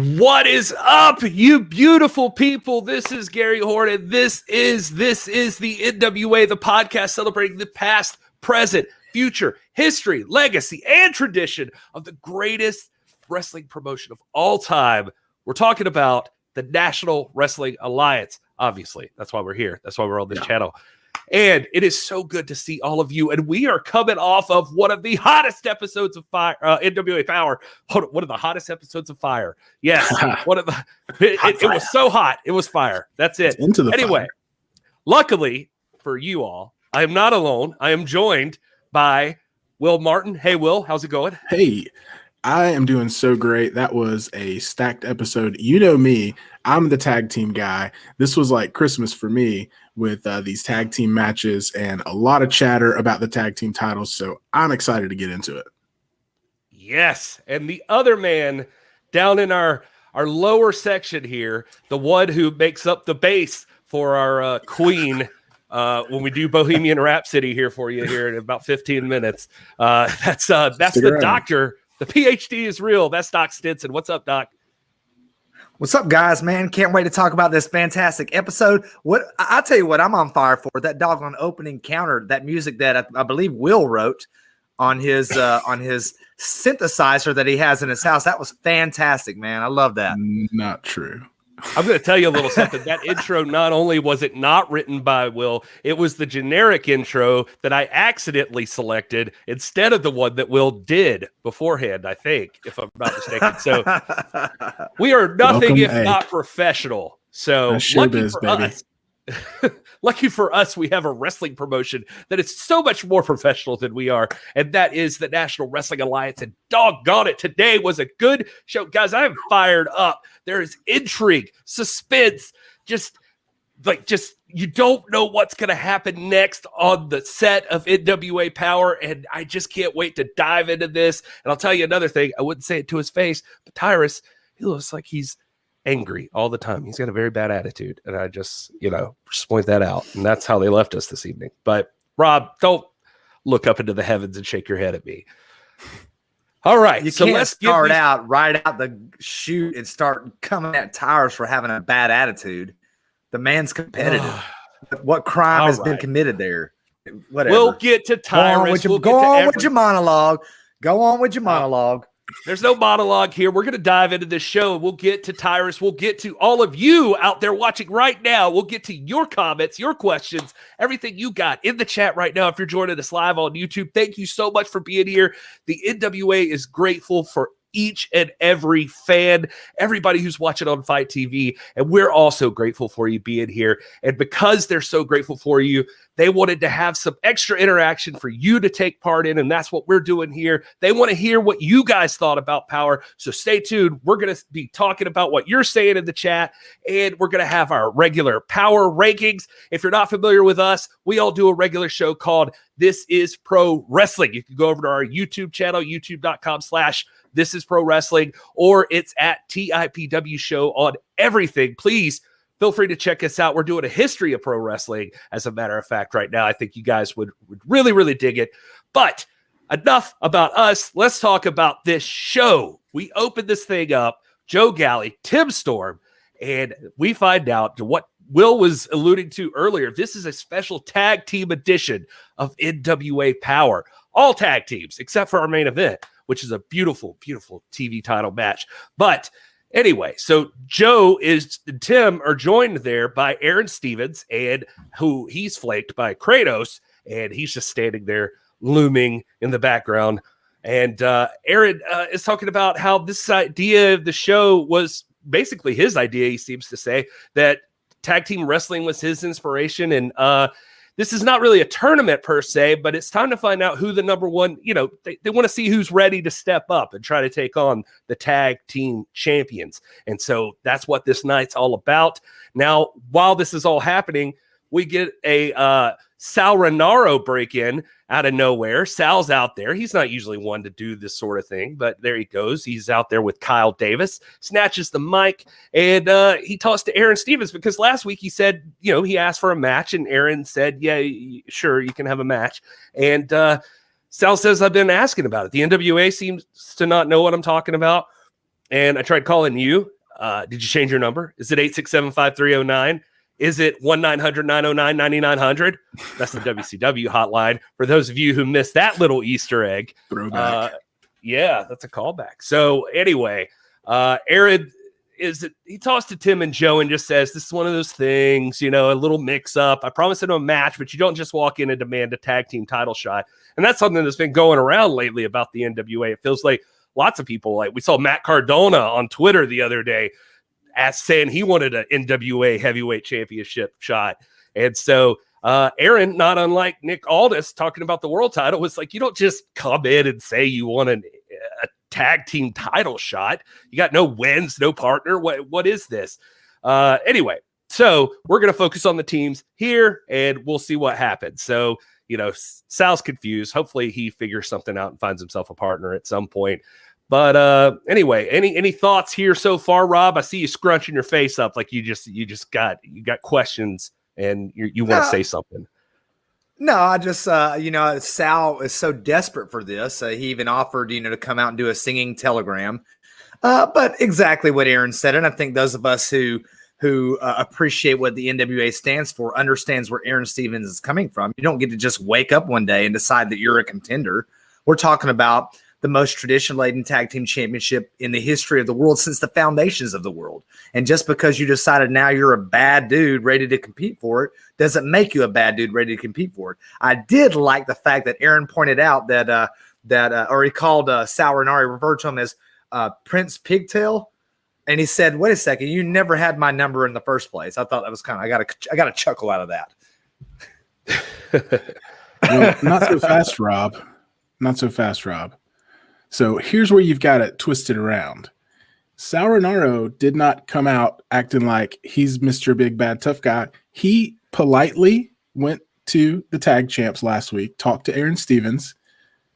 What is up, you beautiful people? This is Gary Horne, and this is the NWA, the podcast celebrating the past, present, future, history, legacy, and tradition of the greatest wrestling promotion of all time. We're talking about the National Wrestling Alliance. Obviously, that's why we're here. That's why we're on this channel. And it is so good to see all of you. And we are coming off of one of the hottest episodes of Fire, NWA Powerrr. One of the hottest episodes of Fire. Yes, one of the. It was so hot. It was fire. That's it. Anyway, luckily for you all, I am not alone. I am joined by Wil Martin. Hey, Wil, how's it going? Hey, I am doing so great. That was a stacked episode. You know me. I'm the tag team guy. This was like Christmas for me with these tag team matches and a lot of chatter about the tag team titles. So I'm excited to get into it. Yes. And the other man down in our lower section here, the one who makes up the base for our queen when we do Bohemian Rhapsody here for you here in about 15 minutes. That's the doctor. The PhD is real. That's Doc Stinson. What's up, Doc? What's up, guys, man? Can't wait to talk about this fantastic episode. I'll tell you what I'm on fire for. That doggone opening counter, that music that I believe Wil wrote on his synthesizer that he has in his house. That was fantastic, man. I love that. Not true. I'm going to tell you a little something. That intro, not only was it not written by Wil, it was the generic intro that I accidentally selected instead of the one that Wil did beforehand, I think, if I'm not mistaken. So we are nothing if not professional. So lucky for us, we have a wrestling promotion that is so much more professional than we are, and that is the National Wrestling Alliance. And doggone it, today was a good show. Guys, I am fired up. There is intrigue, suspense, just you don't know what's going to happen next on the set of NWA Powerrr, and I just can't wait to dive into this. And I'll tell you another thing. I wouldn't say it to his face, but Tyrus, he looks like he's angry all the time. He's got a very bad attitude, and I just point that out. And that's how they left us this evening. But Rob, don't look up into the heavens and shake your head at me. All right, so let's start out right out the chute and start coming at Tyrus for having a bad attitude. The man's competitive. What crime has been committed there? Whatever. We'll get to Tyrus. Go on with your monologue. Go on with your monologue. There's no monologue here. We're going to dive into this show. We'll get to Tyrus. We'll get to all of you out there watching right now. We'll get to your comments, your questions, everything you got in the chat right now. If you're joining us live on YouTube, thank you so much for being here. The NWA is grateful for each and every fan, everybody who's watching on Fight TV. And we're also grateful for you being here. And because they're so grateful for you, they wanted to have some extra interaction for you to take part in. And that's what we're doing here. They want to hear what you guys thought about Powerrr. So stay tuned. We're going to be talking about what you're saying in the chat. And we're going to have our regular Powerrr rankings. If you're not familiar with us, we all do a regular show called This Is Pro Wrestling. You can go over to our YouTube channel, youtube.com/This Is Pro Wrestling, or it's at TIPW Show on everything. Please feel free to check us out. We're doing a history of pro wrestling, as a matter of fact, right now. I think you guys would really, really dig it. But enough about us. Let's talk about this show. We opened this thing up, Joe Galli, Tim Storm, and we find out what Wil was alluding to earlier. This is a special tag team edition of NWA Powerrr. All tag teams, except for our main event, which is a beautiful, beautiful TV title match. But anyway, so Joe and Tim are joined there by Aaron Stevens, and who he's flanked by Kratos, and he's just standing there looming in the background. And Aaron is talking about how this idea of the show was basically his idea. He seems to say that tag team wrestling was his inspiration, and this is not really a tournament per se, but it's time to find out who the number one, they want to see who's ready to step up and try to take on the tag team champions. And so that's what this night's all about. Now, while this is all happening, we get a Sal Renaro break-in out of nowhere. Sal's out there. He's not usually one to do this sort of thing, but there he goes. He's out there with Kyle Davis, snatches the mic, and he talks to Aaron Stevens, because last week he said, he asked for a match, and Aaron said, yeah, sure, you can have a match. And Sal says, I've been asking about it. The NWA seems to not know what I'm talking about. and I tried calling you. Did you change your number? Is it 867-5309? Is it 1-900-909-9900? That's the WCW hotline. For those of you who missed that little Easter egg. Throwback. Yeah, that's a callback. So anyway, Aaron he talks to Tim and Joe and just says, this is one of those things, a little mix up. I promised him a match, but you don't just walk in and demand a tag team title shot. And that's something that's been going around lately about the NWA. It feels like lots of people, like we saw Matt Cardona on Twitter the other day saying he wanted an NWA heavyweight championship shot. And so Aaron, not unlike Nick Aldis talking about the world title, was like, you don't just come in and say you want a tag team title shot. You got no wins, no partner. What is this? Anyway, so we're going to focus on the teams here and we'll see what happens. So, Sal's confused. Hopefully he figures something out and finds himself a partner at some point. But anyway, any thoughts here so far, Rob? I see you scrunching your face up like you got questions and you want to say something. No, I just, Sal is so desperate for this. He even offered, to come out and do a singing telegram. But exactly what Aaron said. And I think those of us who appreciate what the NWA stands for understands where Aaron Stevens is coming from. You don't get to just wake up one day and decide that you're a contender. We're talking about the most tradition-laden tag team championship in the history of the world since the foundations of the world. And just because you decided now you're a bad dude ready to compete for it doesn't make you a bad dude ready to compete for it. I did like the fact that Aaron pointed out that he called Sal Rinauri, referred to him as Prince Pigtail. And he said, wait a second, you never had my number in the first place. I thought that was I got a chuckle out of that. Well, not so fast, Rob. Not so fast, Rob. So here's where you've got it twisted around. Sal Rinauri did not come out acting like he's Mr. Big Bad Tough Guy. He politely went to the tag champs last week, talked to Aaron Stevens,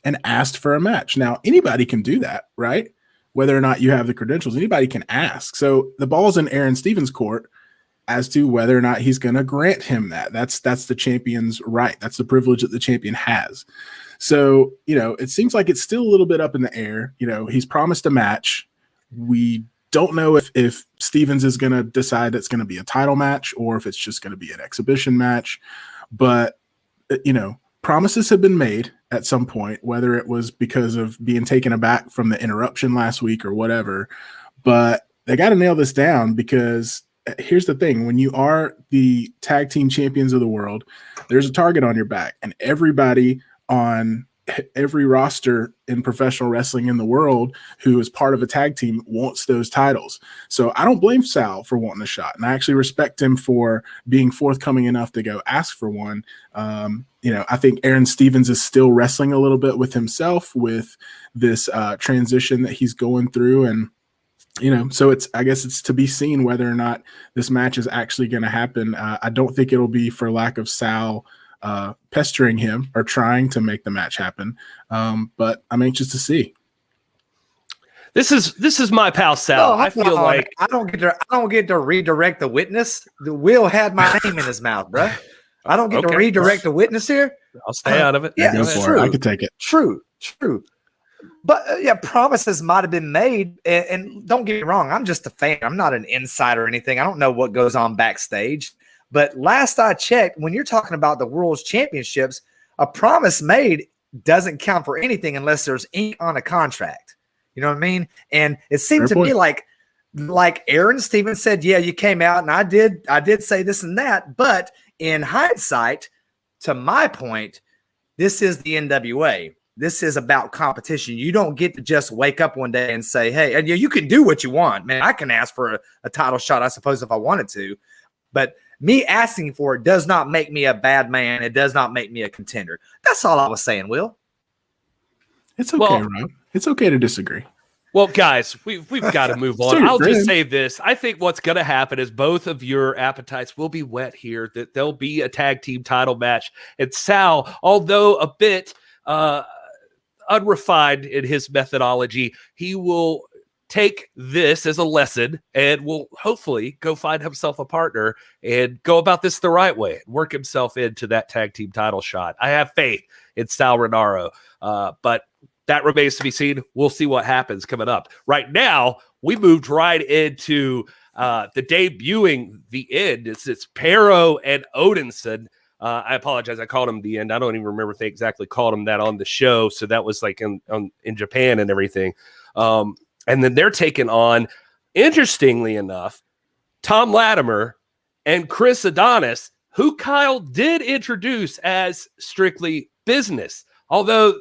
and asked for a match. Now, anybody can do that, right? Whether or not you have the credentials, anybody can ask. So the ball's in Aaron Stevens' court as to whether or not he's going to grant him that. That's the champion's right. That's the privilege that the champion has. So, it seems like it's still a little bit up in the air. He's promised a match. We don't know if Stevens is going to decide it's going to be a title match or if it's just going to be an exhibition match. But, promises have been made at some point, whether it was because of being taken aback from the interruption last week or whatever. But they got to nail this down, because here's the thing. When you are the tag team champions of the world, there's a target on your back, and everybody on every roster in professional wrestling in the world who is part of a tag team wants those titles. So I don't blame Sal for wanting a shot, and I actually respect him for being forthcoming enough to go ask for one. I think Aaron Stevens is still wrestling a little bit with himself with this transition that he's going through, and so I guess it's to be seen whether or not this match is actually going to happen. I don't think it'll be for lack of Sal pestering him or trying to make the match happen. But I'm anxious to see. This is my pal Sal. I feel like I don't get to redirect the witness. The Will had my name in his mouth, bro. I don't get to redirect the witness here. I'll stay out of it. Yeah, it's true. I could take it. True. But promises might have been made, and don't get me wrong, I'm just a fan. I'm not an insider or anything. I don't know what goes on backstage. But last I checked, when you're talking about the World's Championships, a promise made doesn't count for anything unless there's ink on a contract. You know what I mean? And it seemed to me like Aaron Stevens said, yeah, you came out and I did say this and that. But in hindsight, to my point, this is the NWA. This is about competition. You don't get to just wake up one day and say, hey, and you can do what you want, man. I can ask for a title shot, I suppose, if I wanted to. But me asking for it does not make me a bad man. It does not make me a contender. That's all I was saying, Will. It's okay, Rob. It's okay to disagree. Well, guys, we've got to move on. I'll just say this. I think what's going to happen is both of your appetites will be wet here, that there'll be a tag team title match. And Sal, although a bit unrefined in his methodology, he will take this as a lesson and will hopefully go find himself a partner and go about this the right way, work himself into that tag team title shot. I have faith in Sal Rinauri, but that remains to be seen. We'll see what happens coming up. Right now, we moved right into the debuting the end. It's Powerrr and Odinson. I apologize. I called him the end. I don't even remember if they exactly called him that on the show. So that was like in Japan and everything. And then they're taking on, interestingly enough, Tom Latimer and Chris Adonis, who Kyle did introduce as Strictly Business, although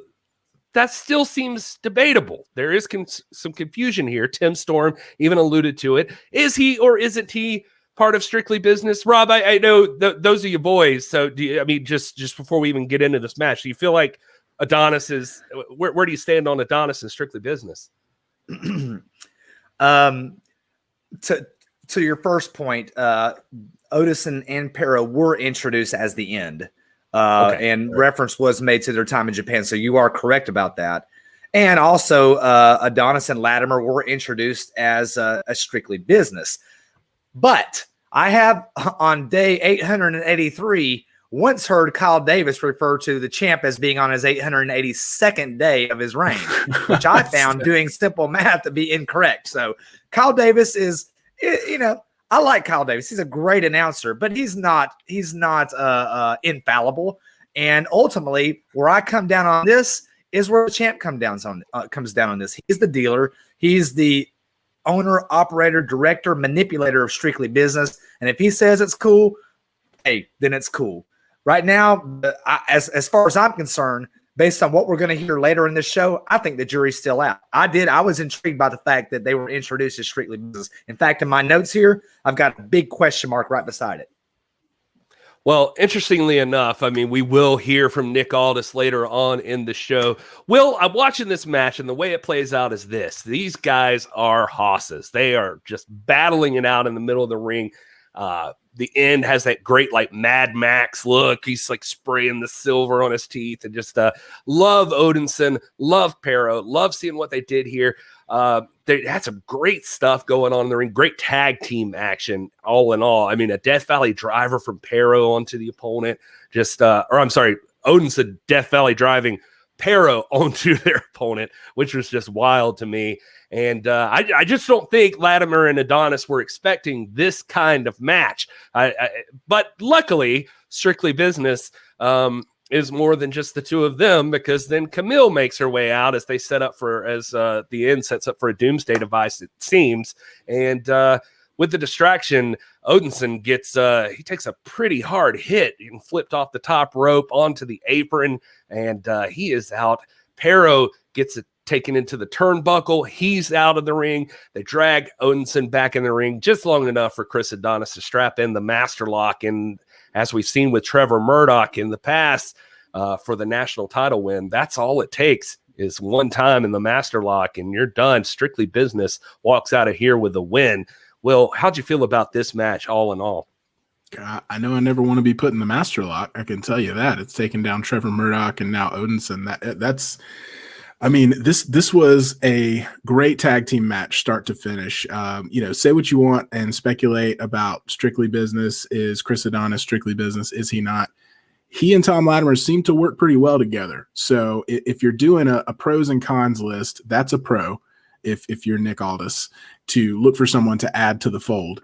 that still seems debatable. There is some confusion here. Tim Storm even alluded to it. Is he or isn't he part of Strictly Business? Rob, I know those are your boys. So just before we even get into this match, do you feel like Adonis is, where do you stand on Adonis and Strictly Business? To your first point, Odinson and Powerrr were introduced as the end. And reference was made to their time in Japan. So you are correct about that. And also Adonis and Latimer were introduced as a Strictly Business. But I have on day 883 once heard Kyle Davis refer to the champ as being on his 882nd day of his reign, which I found doing simple math to be incorrect. So Kyle Davis is, I like Kyle Davis. He's a great announcer, but he's not infallible. And ultimately, where I come down on this is where the champ comes down on this. He's the dealer. He's the owner, operator, director, manipulator of Strictly Business. And if he says it's cool, hey, then it's cool. Right now, as far as I'm concerned, based on what we're going to hear later in this show, I think the jury's still out. I was intrigued by the fact that they were introduced as Strictly Business. In fact, in my notes here, I've got a big question mark right beside it. Well, interestingly enough, we will hear from Nick Aldis later on in the show. Will, I'm watching this match, and the way it plays out is this. These guys are hosses. They are just battling it out in the middle of the ring. The end has that great like Mad Max look. He's like spraying the silver on his teeth, and just love Odinson, love Powerrr, love seeing what they did here. They had some great stuff going on in the ring, great tag team action all in all. A Death Valley driver from Powerrr onto the opponent, Odinson Death Valley driving Powerrr onto their opponent, which was just wild to me. And I just don't think Latimer and Adonis were expecting this kind of match. But luckily, Strictly Business is more than just the two of them, because then Camille makes her way out as they set up the end sets up for a doomsday device, it seems. And with the distraction, Odinson he takes a pretty hard hit and flipped off the top rope onto the apron, and he is out. Powerrr gets it taken into the turnbuckle. He's out of the ring. They drag Odinson back in the ring just long enough for Chris Adonis to strap in the master lock. And as we've seen with Trevor Murdoch in the past for the national title win, that's all it takes is one time in the master lock and you're done. Strictly Business walks out of here with a win. Will, how'd you feel about this match all in all? I know I never want to be put in the master lock. I can tell you that. It's taken down Trevor Murdoch and now Odinson. This was a great tag team match, start to finish. Say what you want and speculate about Strictly Business. Is Chris Adonis Strictly Business? Is he not? He and Tom Latimer seem to work pretty well together. So if you're doing a pros and cons list, that's a pro. If you're Nick Aldis, to look for someone to add to the fold.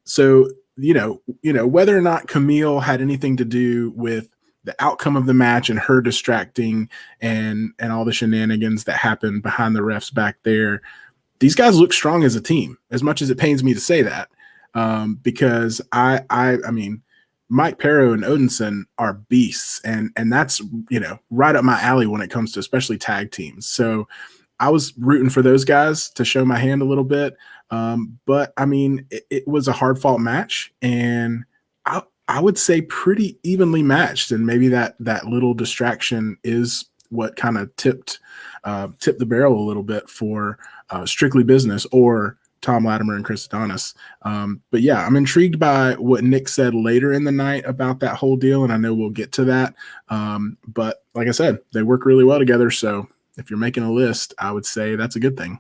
So whether or not Camille had anything to do with the outcome of the match and her distracting and all the shenanigans that happened behind the refs back there, these guys look strong as a team, as much as it pains me to say that, because I mean, Mike Powerrr and Odinson are beasts, and that's, right up my alley when it comes to especially tag teams. So I was rooting for those guys to show my hand a little bit. But it was a hard fought match, and I would say pretty evenly matched. And maybe that little distraction is what kind of tipped the barrel a little bit for Strictly Business or Tom Latimer and Chris Adonis. But yeah, I'm intrigued by what Nick said later in the night about that whole deal, and I know we'll get to that. But like I said, they work really well together. So if you're making a list, I would say that's a good thing.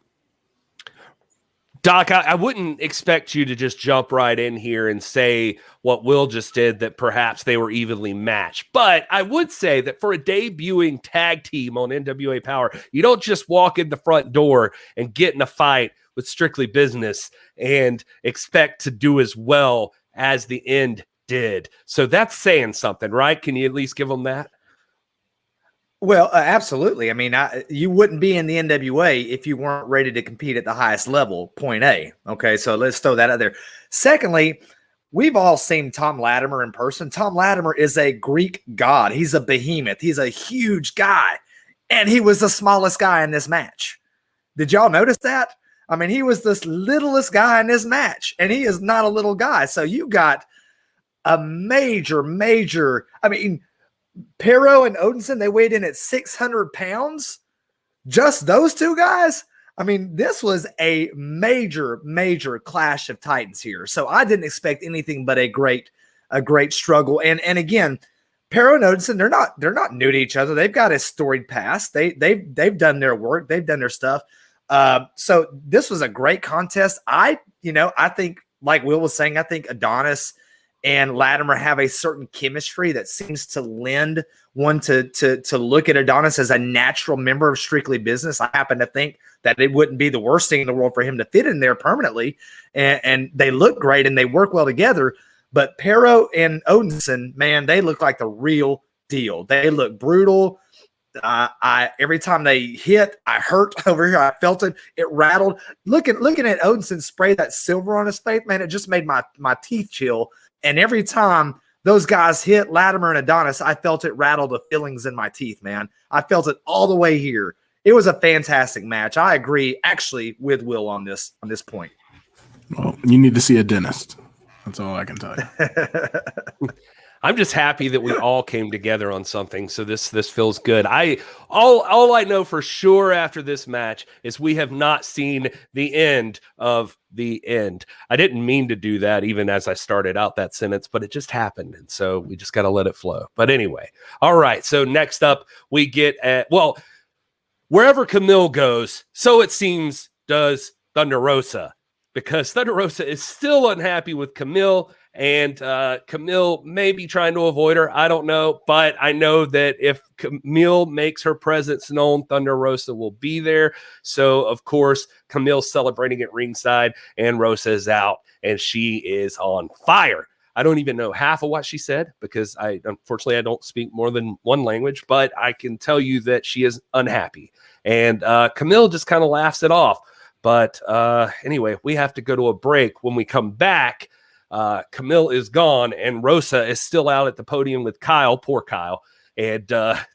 Doc, I wouldn't expect you to just jump right in here and say what Will just did, that perhaps they were evenly matched. But I would say that for a debuting tag team on NWA Powerrr, you don't just walk in the front door and get in a fight with Strictly Business and expect to do as well as the End did. So that's saying something, right? Can you at least give them that? Well, absolutely. I mean, you wouldn't be in the NWA if you weren't ready to compete at the highest level, point A. Okay, so let's throw that out there. Secondly, we've all seen Tom Latimer in person. Tom Latimer is a Greek god. He's a behemoth. He's a huge guy, and he was the smallest guy in this match. Did y'all notice that? I mean, he was the littlest guy in this match, and he is not a little guy. So you got a major, I mean, Powerrr and Odinson, they weighed in at 600 pounds. Just those two guys. I mean, this was a major clash of titans here. So I didn't expect anything but a great struggle. And again, Powerrr and Odinson, they're not new to each other. They've got a storied past. They've done their work. They've done their stuff. So this was a great contest. I think, like Wil was saying, I think Adonis and Latimer have a certain chemistry that seems to lend one to look at Adonis as a natural member of Strictly Business. I happen to think that it wouldn't be the worst thing in the world for him to fit in there permanently. And they look great and they work well together. But Powerrr and Odinson, man, they look like the real deal. They look brutal. Every time they hit, I hurt over here. I felt it. It rattled. Looking at Odinson spray that silver on his face, man, it just made my teeth chill. And every time those guys hit Latimer and Adonis, I felt it rattle the fillings in my teeth, man. I felt it all the way here. It was a fantastic match. I agree, actually, with Wil on this point. Well, you need to see a dentist. That's all I can tell you. I'm just happy that we all came together on something. So this feels good. All I know for sure after this match is we have not seen the end of the end. I didn't mean to do that even as I started out that sentence, but it just happened. And so we just got to let it flow. But anyway, all right. So next up we get wherever Camille goes, so it seems does Thunder Rosa, because Thunder Rosa is still unhappy with Camille. And Camille may be trying to avoid her. I don't know. But I know that if Camille makes her presence known, Thunder Rosa will be there. So, of course, Camille's celebrating at ringside, and Rosa is out, and she is on fire. I don't even know half of what she said because unfortunately, I don't speak more than one language. But I can tell you that she is unhappy. And Camille just kind of laughs it off. But anyway, we have to go to a break. When we come back, Camille is gone and Rosa is still out at the podium with Kyle, poor Kyle, and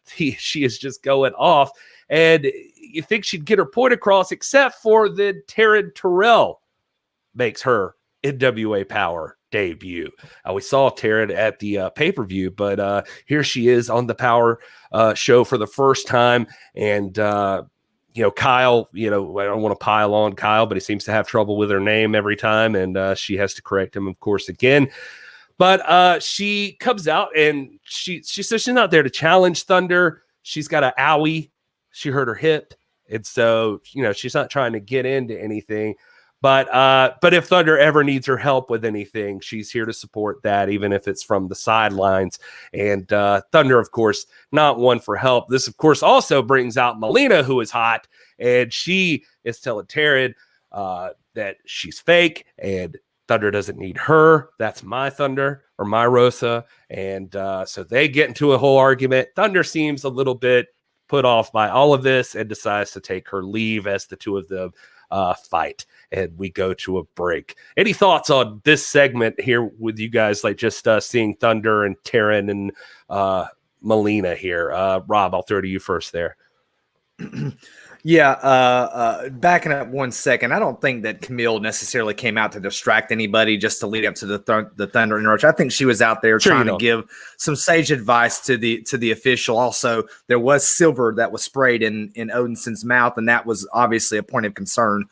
she is just going off, and you think she'd get her point across, except for that Taren Terrell makes her NWA Powerrr debut. We saw Taren at the pay-per-view, but here she is on the Powerrr show for the first time, and Kyle, I don't want to pile on Kyle, but he seems to have trouble with her name every time. And she has to correct him, of course, again. But she comes out and she says she's not there to challenge Thunder. She's got an owie. She hurt her hip. And so, she's not trying to get into anything. But if Thunder ever needs her help with anything, she's here to support that, even if it's from the sidelines. And Thunder, of course, not one for help. This, of course, also brings out Melina, who is hot, and she is telling Taren that she's fake, and Thunder doesn't need her. That's my Thunder, or my Rosa. And so they get into a whole argument. Thunder seems a little bit put off by all of this and decides to take her leave as the two of them fight, and we go to a break. Any thoughts on this segment here with you guys, like just seeing Thunder and Taren and Melina here? Rob, I'll throw to you first there. Yeah, backing up 1 second, I don't think that Camille necessarily came out to distract anybody just to lead up to the Thunder and Roach. I think she was out there trying to give some sage advice to the official. Also, there was silver that was sprayed in Odinson's mouth, and that was obviously a point of concern.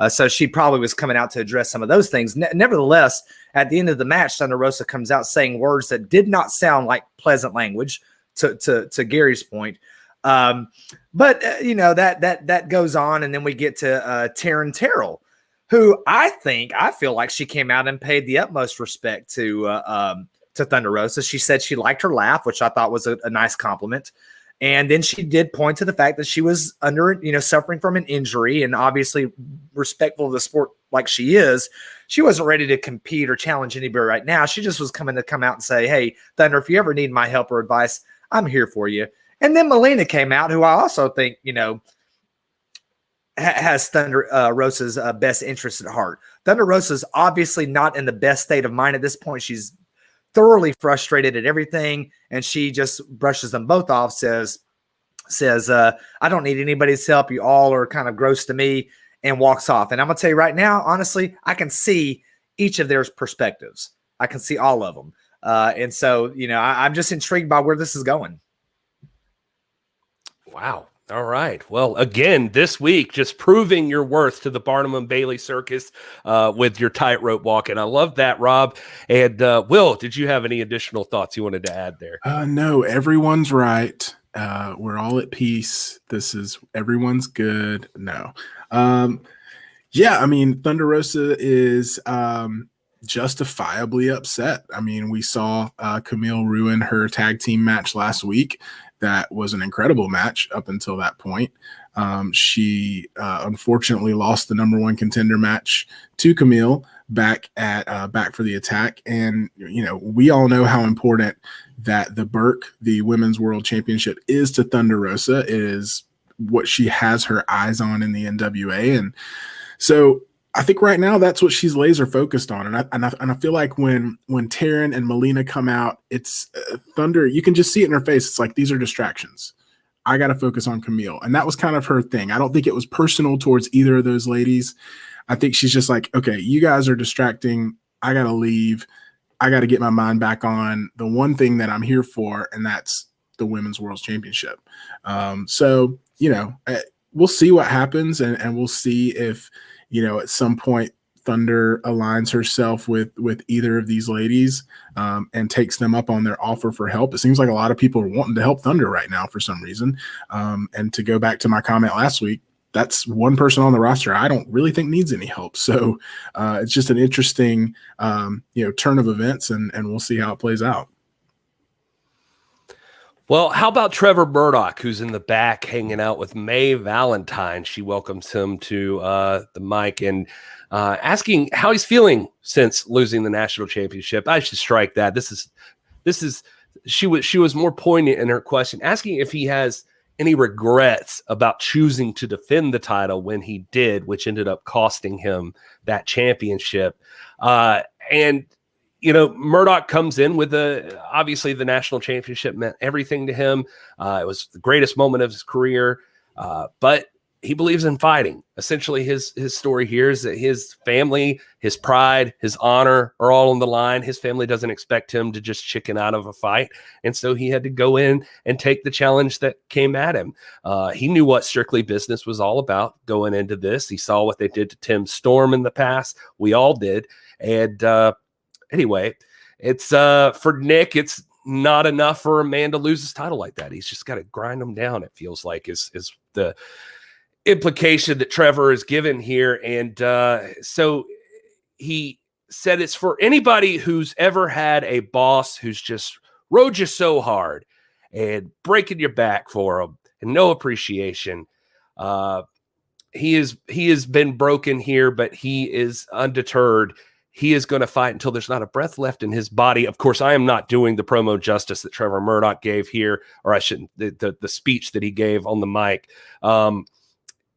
So she probably was coming out to address some of those things. Nevertheless, at the end of the match, Thunder Rosa comes out saying words that did not sound like pleasant language, to Gary's point. But that goes on, and then we get to Taren Terrell, who I feel like she came out and paid the utmost respect to Thunder Rosa. She said she liked her laugh, which I thought was a nice compliment. And then she did point to the fact that she was suffering from an injury, and obviously respectful of the sport like she is, she wasn't ready to compete or challenge anybody right now. She just was come out and say, hey, Thunder, if you ever need my help or advice, I'm here for you. And then Melina came out, who I also think, has Thunder Rosa's best interest at heart. Thunder Rosa's obviously not in the best state of mind at this point. She's thoroughly frustrated at everything, and she just brushes them both off, says, I don't need anybody's help. You all are kind of gross to me, and walks off. And I'm going to tell you right now, honestly, I can see each of their perspectives. I can see all of them. And so, I'm just intrigued by where this is going. Wow. All right. Well, again, this week, just proving your worth to the Barnum and Bailey circus with your tightrope walking. I love that, Rob. And Will, did you have any additional thoughts you wanted to add there? No, everyone's right. We're all at peace. Everyone's good. No. Yeah, I mean, Thunder Rosa is justifiably upset. I mean, we saw Camille ruin her tag team match last week. That was an incredible match up until that point. She unfortunately lost the number one contender match to Camille back for the Attack. And, we all know how important that the Burke, the Women's World Championship, is to Thunder Rosa. It is what she has her eyes on in the NWA. And so I think right now that's what she's laser focused on. And I feel like when Taren and Melina come out, it's Thunder, you can just see it in her face. It's like, these are distractions. I got to focus on Camille. And that was kind of her thing. I don't think it was personal towards either of those ladies. I think she's just like, okay, you guys are distracting. I got to leave. I got to get my mind back on the one thing that I'm here for, and that's the Women's World Championship. So, we'll see what happens, and we'll see if, at some point Thunder aligns herself with either of these ladies and takes them up on their offer for help. It seems like a lot of people are wanting to help Thunder right now for some reason. And to go back to my comment last week, that's one person on the roster I don't really think needs any help. So it's just an interesting, turn of events, and we'll see how it plays out. Well, how about Trevor Murdoch, who's in the back hanging out with May Valentine? She welcomes him to the mic and asking how he's feeling since losing the national championship. I should strike that. She was more poignant in her question, asking if he has any regrets about choosing to defend the title when he did, which ended up costing him that championship. And Murdoch comes in with obviously the national championship meant everything to him. It was the greatest moment of his career, but he believes in fighting. Essentially, his story here is that his family, his pride, his honor are all on the line. His family doesn't expect him to just chicken out of a fight. And so he had to go in and take the challenge that came at him. He knew what Strictly Business was all about going into this. He saw what they did to Tim Storm in the past. We all did. And, anyway, it's for Nick, it's not enough for a man to lose his title like that. He's just got to grind him down, it feels like, is the implication that Trevor is given here. And so he said it's for anybody who's ever had a boss who's just rode you so hard and breaking your back for him and no appreciation. He has been broken here, but he is undeterred. He is going to fight until there's not a breath left in his body. Of course, I am not doing the promo justice that Trevor Murdoch gave here, or I shouldn't, the speech that he gave on the mic.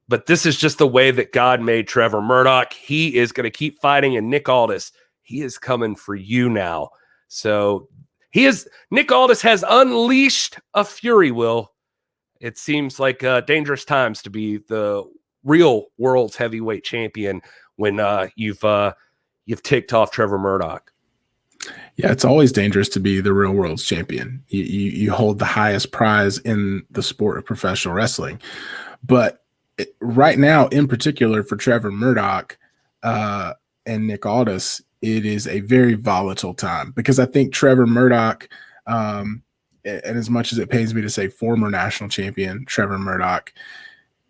But this is just the way that God made Trevor Murdoch. He is going to keep fighting, and Nick Aldis, he is coming for you now. So Nick Aldis has unleashed a fury, Will. It seems like dangerous times to be the real world's heavyweight champion when you've ticked off Trevor Murdoch. Yeah, it's always dangerous to be the real world's champion. You hold the highest prize in the sport of professional wrestling. But right now, in particular for Trevor Murdoch and Nick Aldis, it is a very volatile time, because I think Trevor Murdoch, and as much as it pains me to say former national champion Trevor Murdoch,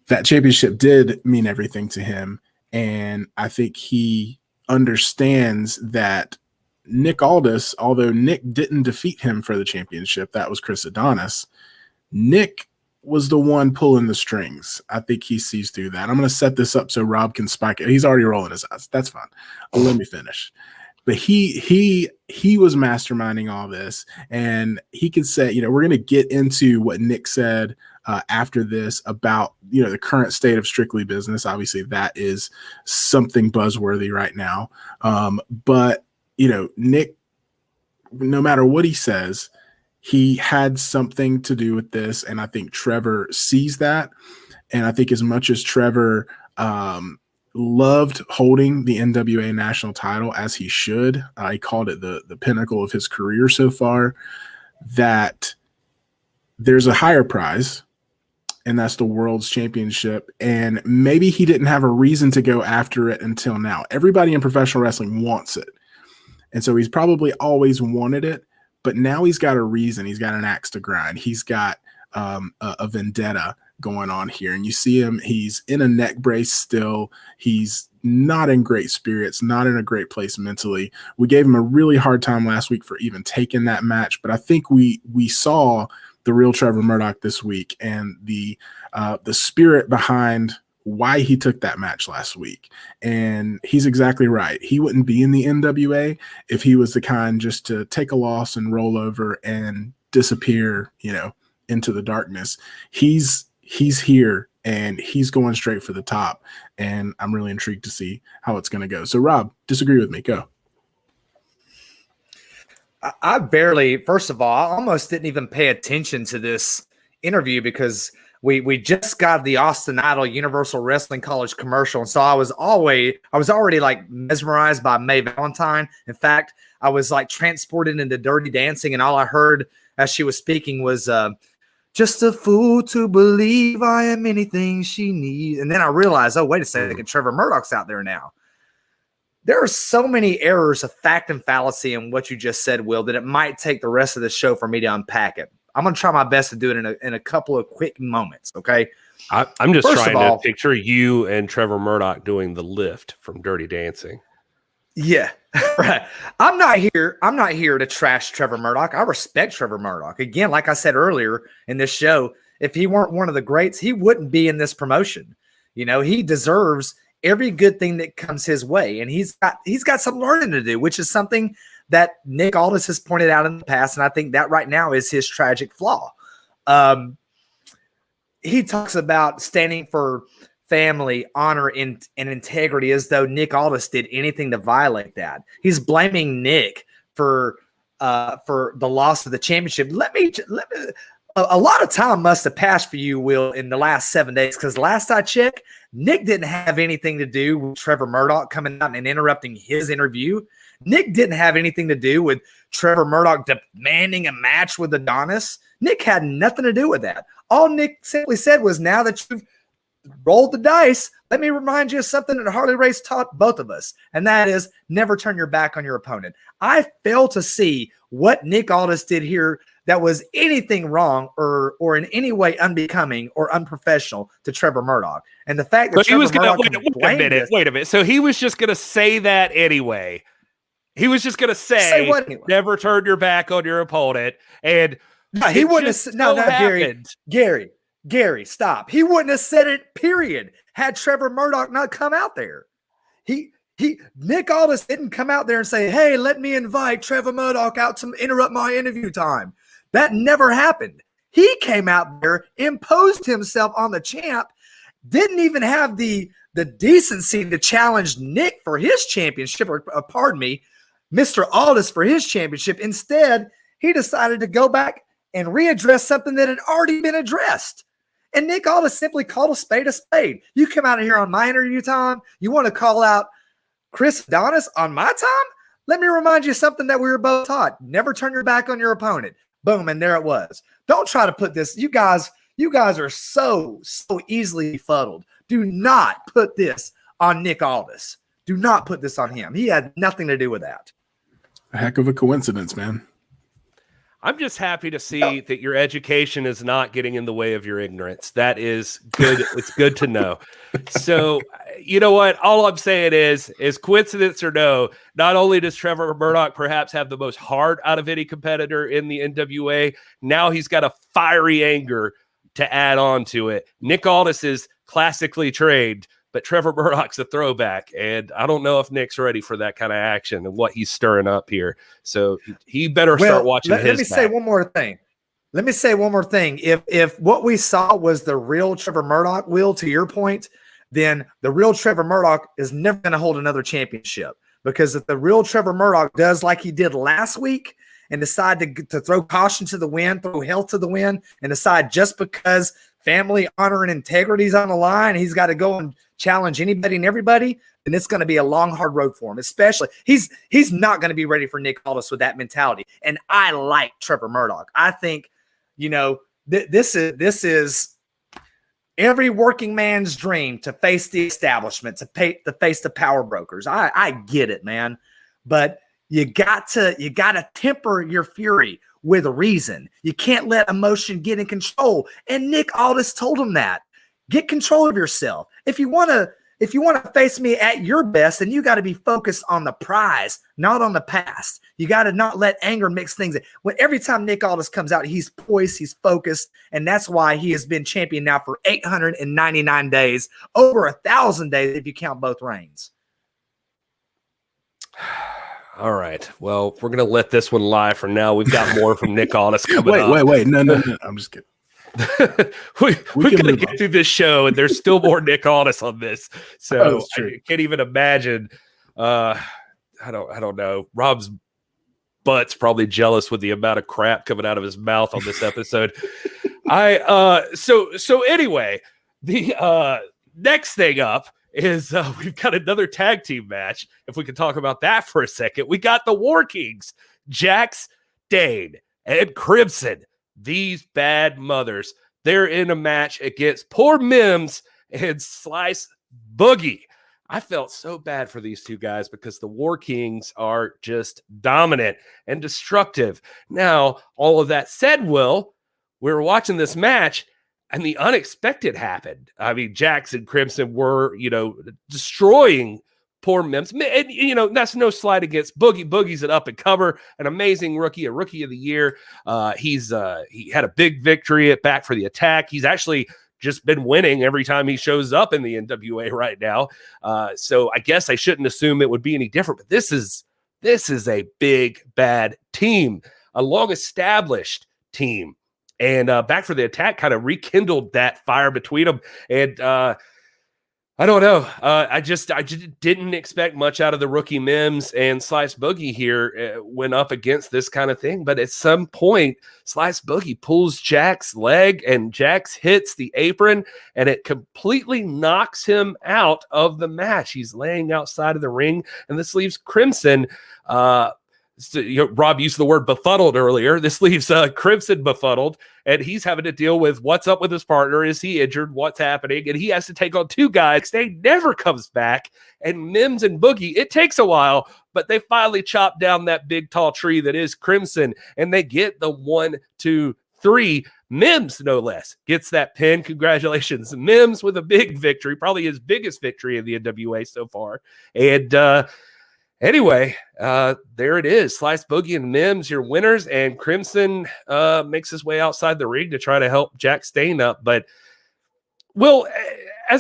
that championship did mean everything to him. And I think he understands that Nick Aldis, although Nick didn't defeat him for the championship, that was Chris Adonis, Nick was the one pulling the strings. I think he sees through that. I'm going to set this up so Rob can spike it. He's already rolling his eyes. That's fine. Let me finish. But he was masterminding all this, and he could say, we're going to get into what Nick said after this about, the current state of Strictly Business. Obviously, that is something buzzworthy right now. But Nick, no matter what he says, he had something to do with this, and I think Trevor sees that. And I think as much as Trevor loved holding the NWA national title, as he should, he called it the pinnacle of his career so far, that there's a higher prize, and that's the world's championship. And maybe he didn't have a reason to go after it until now. Everybody in professional wrestling wants it. And so he's probably always wanted it, but now he's got a reason. He's got an axe to grind. He's got a vendetta going on here. And you see him, he's in a neck brace still. He's not in great spirits, not in a great place mentally. We gave him a really hard time last week for even taking that match, but I think we saw the real Trevor Murdoch this week, and the spirit behind why he took that match last week. And he's exactly right. He wouldn't be in the NWA if he was the kind just to take a loss and roll over and disappear, into the darkness. He's here, and he's going straight for the top. And I'm really intrigued to see how it's going to go. So Rob, disagree with me. Go. I barely, first of all, I almost didn't even pay attention to this interview because we just got the Austin Idol Universal Wrestling College commercial. And so I was already like mesmerized by Mae Valentine. In fact, I was like transported into Dirty Dancing, and all I heard as she was speaking was, just a fool to believe I am anything she needs. And then I realized, oh, wait a second, Trevor Murdoch's out there now. There are so many errors of fact and fallacy in what you just said, Will, that it might take the rest of the show for me to unpack it. I'm going to try my best to do it in a couple of quick moments, okay? I'm just First trying of all, to picture you and Trevor Murdoch doing the lift from Dirty Dancing. Yeah, right. I'm not here to trash Trevor Murdoch. I respect Trevor Murdoch. Again, like I said earlier in this show, if he weren't one of the greats, he wouldn't be in this promotion. He deserves every good thing that comes his way, and he's got some learning to do, which is something that Nick Aldis has pointed out in the past, and I think that right now is his tragic flaw. He talks about standing for family, honor, and integrity as though Nick Aldis did anything to violate that. He's blaming Nick for the loss of the championship. Let me a lot of time must have passed for you, Will, in the last 7 days, because last I checked, Nick didn't have anything to do with Trevor Murdoch coming out and interrupting his interview. Nick didn't have anything to do with Trevor Murdoch demanding a match with Adonis. Nick had nothing to do with that. All Nick simply said was, now that you've rolled the dice, let me remind you of something that Harley Race taught both of us, and that is never turn your back on your opponent. I fail to see what Nick Aldis did here that was anything wrong or in any way unbecoming or unprofessional to Trevor Murdoch. And the fact that he was going to wait a minute. So he was just going to say that anyway. He was just going to say what anyway? Never turn your back on your opponent. And no, he wouldn't have. No, Gary, stop. He wouldn't have said it, period, had Trevor Murdoch not come out there. Nick Aldis didn't come out there and say, hey, let me invite Trevor Murdoch out to interrupt my interview time. That never happened. He came out there, imposed himself on the champ, didn't even have the decency to challenge Nick for his championship, or pardon me, Mr. Aldis for his championship. Instead, he decided to go back and readdress something that had already been addressed. And Nick Aldis simply called a spade a spade. You come out of here on my interview time, you want to call out Chris Adonis on my time? Let me remind you something that we were both taught. Never turn your back on your opponent. Boom, and there it was. Don't try to put this. You guys are so easily befuddled. Do not put this on Nick Aldis. Do not put this on him. He had nothing to do with that. A heck of a coincidence, man. I'm just happy to see that your education is not getting in the way of your ignorance. That is good. It's good to know. So you know what? All I'm saying is coincidence or no, not only does Trevor Murdoch perhaps have the most heart out of any competitor in the NWA, now he's got a fiery anger to add on to it. Nick Aldis is classically trained, but Trevor Murdoch's a throwback, and I don't know if Nick's ready for that kind of action and what he's stirring up here. So he better start watching his Let me say one more thing. If what we saw was the real Trevor Murdoch, Will, to your point, then the real Trevor Murdoch is never going to hold another championship, because if the real Trevor Murdoch does like he did last week and decide to throw caution to the wind, throw health to the wind, and decide just because family honor and integrity is on the line, he's got to go and challenge anybody and everybody, then it's going to be a long, hard road for him. Especially, he's not going to be ready for Nick Aldis with that mentality. And I like Trevor Murdoch. I think, this is every working man's dream, to face the establishment, to face the power brokers. I get it, man, but you got to temper your fury with reason. You can't let emotion get in control. And Nick Aldis told him that. Get control of yourself. If you want to face me at your best, then you got to be focused on the prize, not on the past. You got to not let anger mix things in. Every time Nick Aldis comes out, he's poised, he's focused, and that's why he has been champion now for 899 days, over 1,000 days if you count both reigns. All right. Well, we're going to let this one lie for now. We've got more from Nick Aldis coming up. Wait. No. I'm just kidding. We're going to get through this show, and there's still more Nick Aldis on this. So I can't even imagine. I don't know. Rob's butt's probably jealous with the amount of crap coming out of his mouth on this episode. So anyway, the next thing up is we've got another tag team match. If we could talk about that for a second, we got the War Kings, Jax Dane and Crimson. These bad mothers, they're in a match against poor Mims and Slice Boogie. I felt so bad for these two guys because the War Kings are just dominant and destructive. Now, all of that said, Will, we were watching this match and the unexpected happened. I mean, Jax and Crimson were, destroying poor Mims. And, that's no slight against Boogie. Boogie's an up-and-comer, an amazing rookie, a rookie of the year. He had a big victory at Back for the Attack. He's actually just been winning every time he shows up in the NWA right now. So I guess I shouldn't assume it would be any different, but this is a big, bad team, a long-established team. And Back for the Attack kind of rekindled that fire between them. And I don't know. I just didn't expect much out of the rookie Mims, and Slice Boogie here went up against this kind of thing. But at some point, Slice Boogie pulls Jack's leg, and Jax hits the apron, and it completely knocks him out of the match. He's laying outside of the ring, and this leaves Crimson. Rob used the word befuddled earlier. This leaves Crimson befuddled, and he's having to deal with what's up with his partner. Is he injured? What's happening? And he has to take on two guys. They never comes back. And Mims and Boogie, it takes a while, but they finally chop down that big tall tree that is Crimson, and they get the 1, 2, 3. Mims, no less, gets that pin. Congratulations, Mims, with a big victory, probably his biggest victory in the NWA so far. And anyway, there it is. Slice Boogie and Mims, your winners, and Crimson makes his way outside the ring to try to help Jax Dane up. But Will, I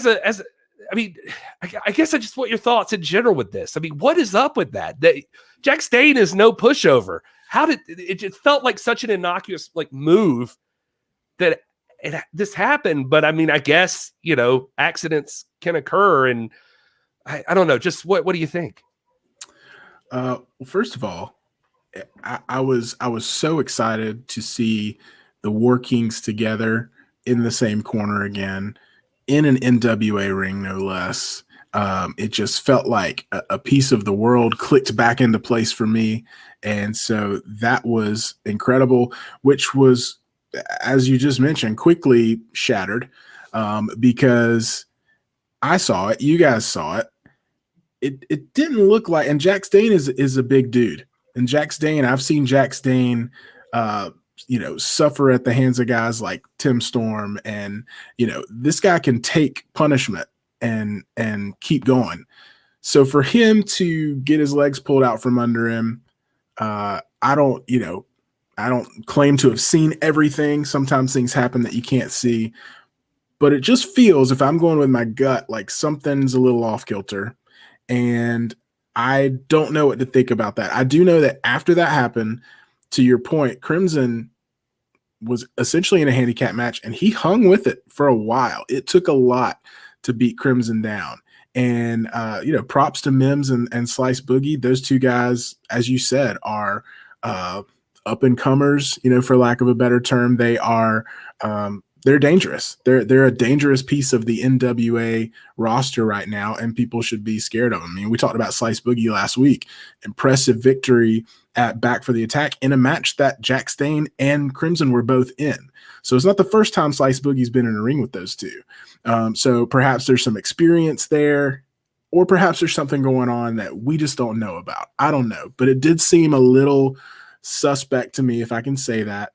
guess I just want your thoughts in general with this. I mean, what is up with that? Jax Dane is no pushover. How did it? It felt like such an innocuous move that this happened. But I mean, I guess accidents can occur, and I don't know. Just what do you think? Well, first of all, I was so excited to see the War Kings together in the same corner again, in an NWA ring, no less. It just felt like a piece of the world clicked back into place for me. And so that was incredible, which was, as you just mentioned, quickly shattered because I saw it. You guys saw it. It didn't look like, and Jax Dane is a big dude. And Jax Dane, I've seen Jax Dane, suffer at the hands of guys like Tim Storm. And, this guy can take punishment and keep going. So for him to get his legs pulled out from under him, I don't claim to have seen everything. Sometimes things happen that you can't see, but it just feels, if I'm going with my gut, like something's a little off kilter, and I don't know what to think about that. I do know that after that happened, to your point, Crimson was essentially in a handicap match, and he hung with it for a while. It took a lot to beat Crimson down. And, props to Mims and Slice Boogie. Those two guys, as you said, are up and comers, for lack of a better term. They are, they're dangerous. They're a dangerous piece of the NWA roster right now, and people should be scared of them. I mean, we talked about Slice Boogie last week. Impressive victory at Back for the Attack in a match that Jack Stain and Crimson were both in. So it's not the first time Slice Boogie's been in a ring with those two. So perhaps there's some experience there, or perhaps there's something going on that we just don't know about. I don't know, but it did seem a little suspect to me, if I can say that,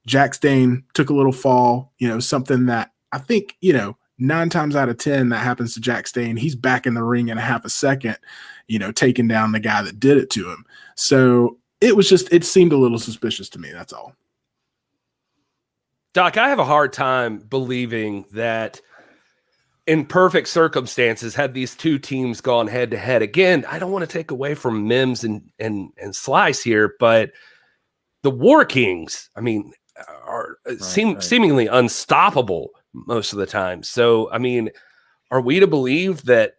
Jack Stain took a little fall, something that I think, 9 times out of 10 that happens to Jack Stain, he's back in the ring in a half a second, taking down the guy that did it to him. So it seemed a little suspicious to me. That's all. Doc, I have a hard time believing that in perfect circumstances, had these two teams gone head to head, again, I don't want to take away from Mims and Slice here, but the War Kings, I mean, are seemingly unstoppable most of the time. So, I mean, are we to believe that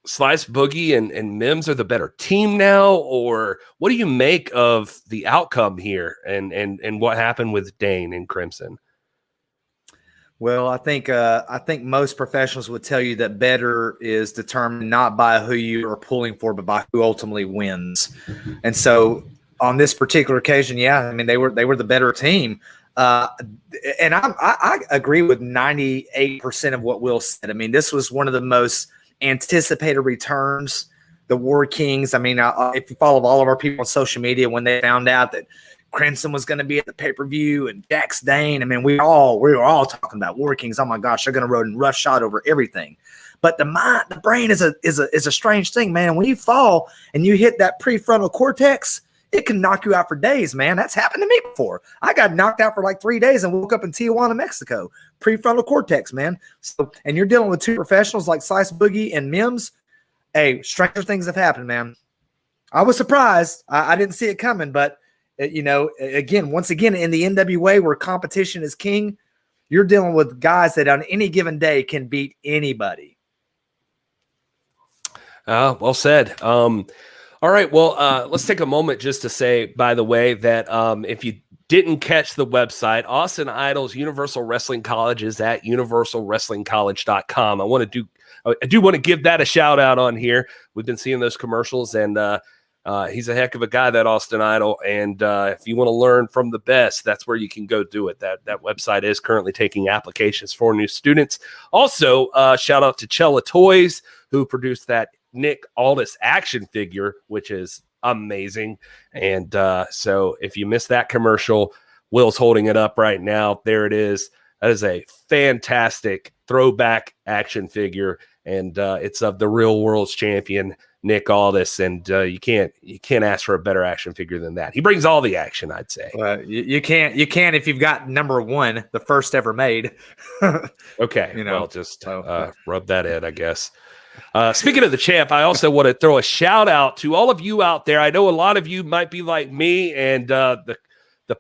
Slice Boogie and Mims are the better team now, or what do you make of the outcome here and what happened with Dane and Crimson? Well, I think most professionals would tell you that better is determined not by who you are pulling for, but by who ultimately wins. And so on this particular occasion, yeah, I mean, they were the better team. And I agree with 98% of what Will said. I mean, this was one of the most anticipated returns. The War Kings. I mean, if you follow all of our people on social media, when they found out that Crimson was going to be at the pay-per-view and Jack Stain, I mean, we were all talking about War Kings. Oh my gosh, they're going to run roughshod over everything. But the brain is a strange thing, man. When you fall and you hit that prefrontal cortex, it can knock you out for days, man. That's happened to me before. I got knocked out for like 3 days and woke up in Tijuana, Mexico. Prefrontal cortex, man. So, and you're dealing with two professionals like Slice Boogie and Mims. Hey, stranger things have happened, man. I was surprised. I didn't see it coming, but once again, in the NWA where competition is king, you're dealing with guys that on any given day can beat anybody. Well said. All right. Well, let's take a moment just to say, by the way, that if you didn't catch the website, Austin Idol's Universal Wrestling College is at universalwrestlingcollege.com. I do want to give that a shout out on here. We've been seeing those commercials, and he's a heck of a guy, that Austin Idol. And if you want to learn from the best, that's where you can go do it. That website is currently taking applications for new students. Also, shout out to Cella Toys, who produced that Nick Aldis action figure, which is amazing. And so if you missed that commercial, Will's holding it up right now. There it is. That is a fantastic throwback action figure, and it's of the real world's champion, Nick Aldis, and you can't ask for a better action figure than that. He brings all the action, I'd say. Well, you can't if you've got number one, the first ever made. Okay, well, just rub that in, I guess. Speaking of the champ, I also want to throw a shout out to all of you out there. I know a lot of you might be like me, and the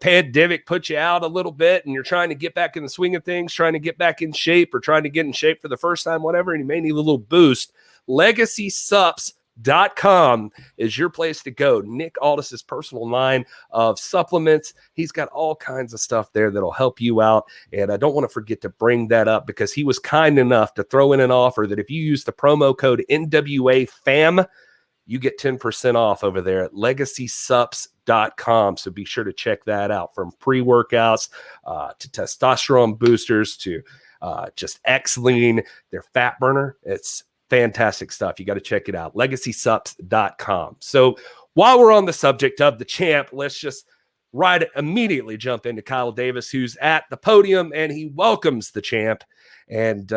pandemic put you out a little bit, and you're trying to get back in the swing of things, trying to get back in shape, or trying to get in shape for the first time, whatever, and you may need a little boost. LegacySups.com is your place to go. Nick Aldis's personal line of supplements. He's got all kinds of stuff there that'll help you out. And I don't want to forget to bring that up, because he was kind enough to throw in an offer that if you use the promo code NWAFAM, you get 10% off over there at LegacySups.com. So be sure to check that out, from pre-workouts to testosterone boosters to just X-Lean, their fat burner. It's fantastic stuff. You got to check it out. LegacySups.com. So while we're on the subject of the champ, let's just immediately jump into Kyle Davis, who's at the podium, and he welcomes the champ. And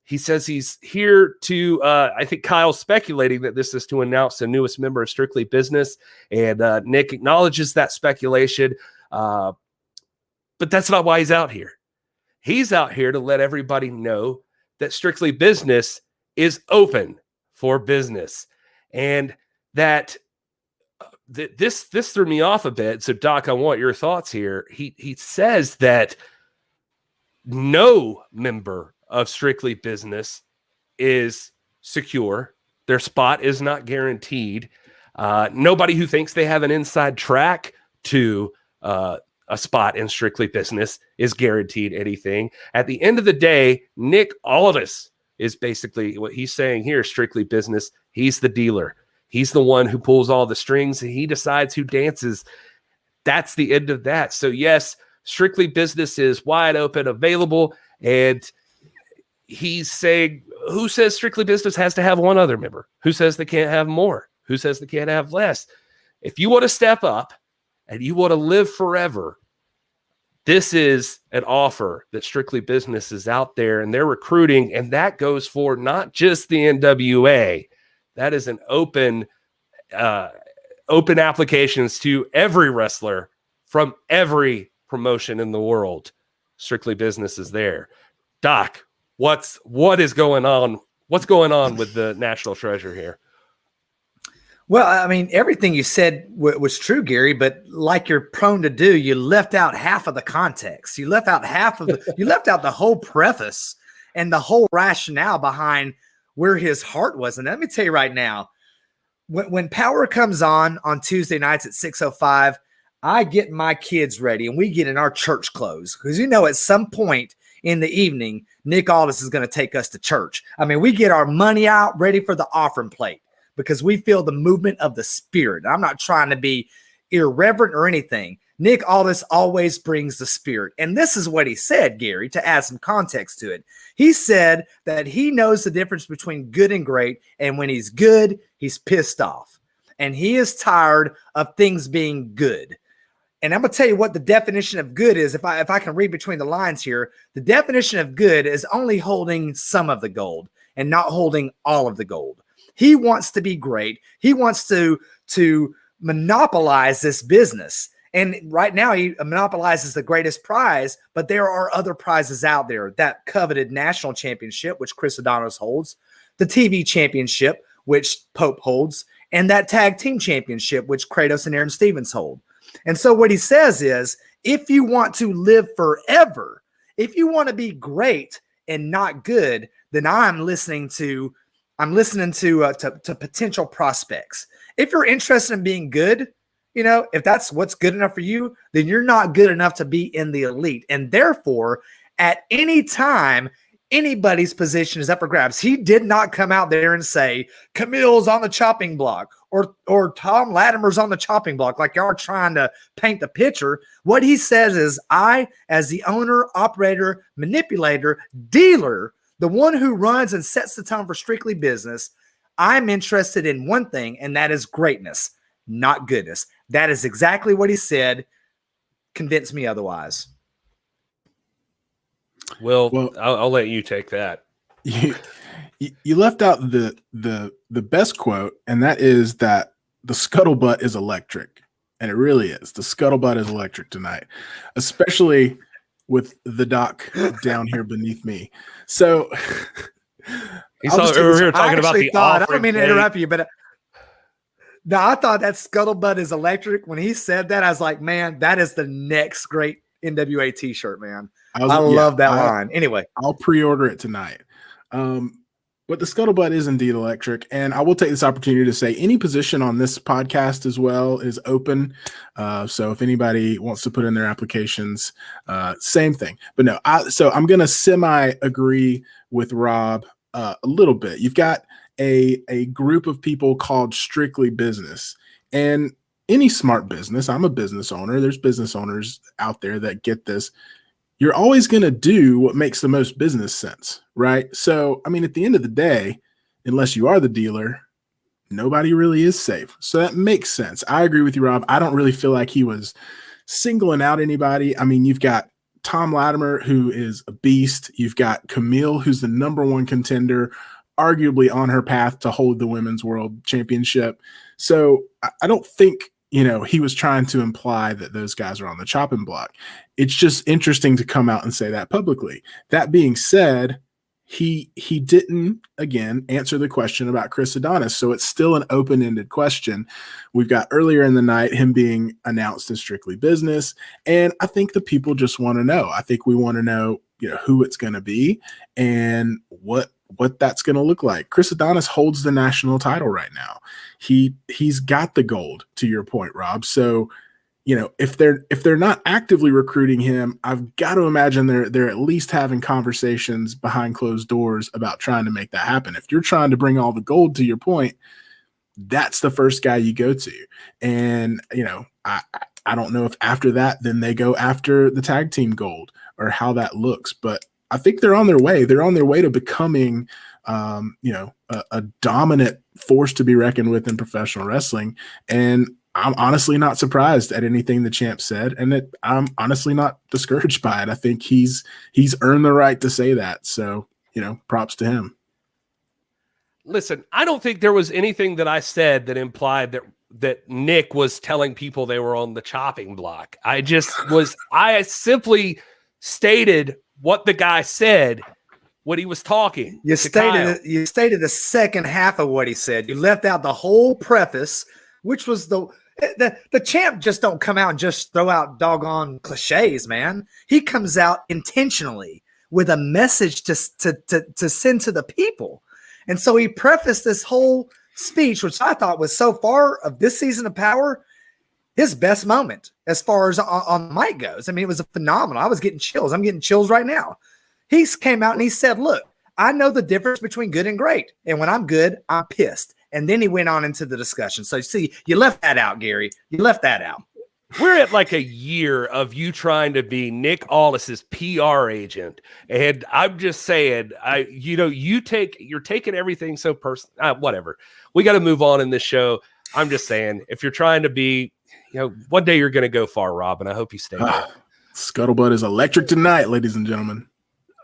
He says he's here to, I think Kyle's speculating that this is to announce the newest member of Strictly Business. And Nick acknowledges that speculation. But that's not why he's out here. He's out here to let everybody know that Strictly Business is open for business. And that this threw me off a bit. So, Doc, I want your thoughts here. He says that no member of Strictly Business is secure. Their spot is not guaranteed. Nobody who thinks they have an inside track to a spot in Strictly Business is guaranteed anything. At the end of the day, Nick Aldis is basically what he's saying here. Strictly Business. He's the dealer. He's the one who pulls all the strings, and he decides who dances. That's the end of that. So yes, Strictly Business is wide open, available, and he's saying, who says Strictly Business has to have one other member? Who says they can't have more? Who says they can't have less? If you want to step up and you want to live forever, this is an offer that Strictly Business is out there, and they're recruiting, and that goes for not just the NWA. That is an open applications to every wrestler from every promotion in the world. Strictly Business is there. Doc, what is going on? What's going on with the National Treasure here? Well, I mean, everything you said was true, Gary, but like you're prone to do, you left out half of the context. You left out you left out the whole preface and the whole rationale behind where his heart was. And let me tell you right now, when Powerrr comes on Tuesday nights at 6:05, I get my kids ready and we get in our church clothes because, at some point in the evening, Nick Aldis is going to take us to church. I mean, we get our money out ready for the offering plate because we feel the movement of the Spirit. I'm not trying to be irreverent or anything. Nick Aldis always brings the Spirit. And this is what he said, Gary, to add some context to it. He said that he knows the difference between good and great. And when he's good, he's pissed off. And he is tired of things being good. And I'm going to tell you what the definition of good is. If I can read between the lines here, the definition of good is only holding some of the gold and not holding all of the gold. He wants to be great. He wants to monopolize this business. And right now he monopolizes the greatest prize, but there are other prizes out there. That coveted national championship, which Chris Adonis holds, the TV championship, which Pope holds, and that tag team championship, which Kratos and Aaron Stevens hold. And so what he says is, if you want to live forever, if you want to be great and not good, then I'm listening to potential prospects. If you're interested in being good, if that's what's good enough for you, then you're not good enough to be in the elite. And therefore, at any time, anybody's position is up for grabs. He did not come out there and say Camille's on the chopping block or Tom Latimer's on the chopping block like y'all are trying to paint the picture. What he says is, I, as the owner, operator, manipulator, dealer, the one who runs and sets the tone for Strictly Business, I'm interested in one thing, and that is greatness, not goodness. That is exactly what he said. Convince me otherwise. Well, I'll let you take that. You left out the best quote, and that is that the scuttlebutt is electric. And it really is. The scuttlebutt is electric tonight, especially with the Doc down here beneath me. So we're here talking about the I don't mean to interrupt you, but no, I thought that scuttlebutt is electric. When he said that, I was like, man, that is the next great NWA t-shirt, man. I love that line. Anyway, I'll pre-order it tonight. But the scuttlebutt is indeed electric. And I will take this opportunity to say any position on this podcast as well is open. So if anybody wants to put in their applications, same thing. But no, so I'm going to semi-agree with Rob a little bit. You've got a group of people called Strictly Business. And any smart business, I'm a business owner. There's business owners out there that get this. You're always going to do what makes the most business sense, right? So, I mean, at the end of the day, unless you are the dealer, nobody really is safe. So that makes sense. I agree with you, Rob. I don't really feel like he was singling out anybody. I mean, you've got Tom Latimer, who is a beast. You've got Camille, who's the #1 contender, arguably on her path to hold the women's world championship. So I don't think, he was trying to imply that those guys are on the chopping block. It's just interesting to come out and say that publicly. That being said, he didn't, again, answer the question about Chris Adonis. So it's still an open-ended question. We've got earlier in the night him being announced as strictly business. And I think the people just want to know. I think we want to know, who it's going to be and what that's going to look like. Chris Adonis holds the national title right now. He's got the gold, to your point, Rob. So, if they're not actively recruiting him, I've got to imagine they're at least having conversations behind closed doors about trying to make that happen. If you're trying to bring all the gold, to your point, that's the first guy you go to. And, I don't know if after that, then they go after the tag team gold or how that looks, but I think they're on their way. They're on their way to becoming, a dominant force to be reckoned with in professional wrestling. And I'm honestly not surprised at anything the champ said, and I'm honestly not discouraged by it. I think he's earned the right to say that. So, props to him. Listen, I don't think there was anything that I said that implied that Nick was telling people they were on the chopping block. I simply stated what the guy said when he was talking. You stated the second half of what he said. You left out the whole preface, which was the champ just don't come out and just throw out doggone cliches, man. He comes out intentionally with a message to send to the people. And so he prefaced this whole speech, which I thought was so far of this season of Power, his best moment as far as on the mic goes. I mean, it was a phenomenal. I was getting chills. I'm getting chills right now. He came out and he said, look, I know the difference between good and great. And when I'm good, I'm pissed. And then he went on into the discussion. So see, you left that out, Gary. You left that out. We're at like a year of you trying to be Nick Aldis's PR agent. And I'm just saying, you're taking everything so personal. Whatever. We got to move on in this show. I'm just saying, if you're trying to be, one day you're going to go far, Rob, and I hope you stay there. Scuttlebutt is electric tonight, ladies and gentlemen.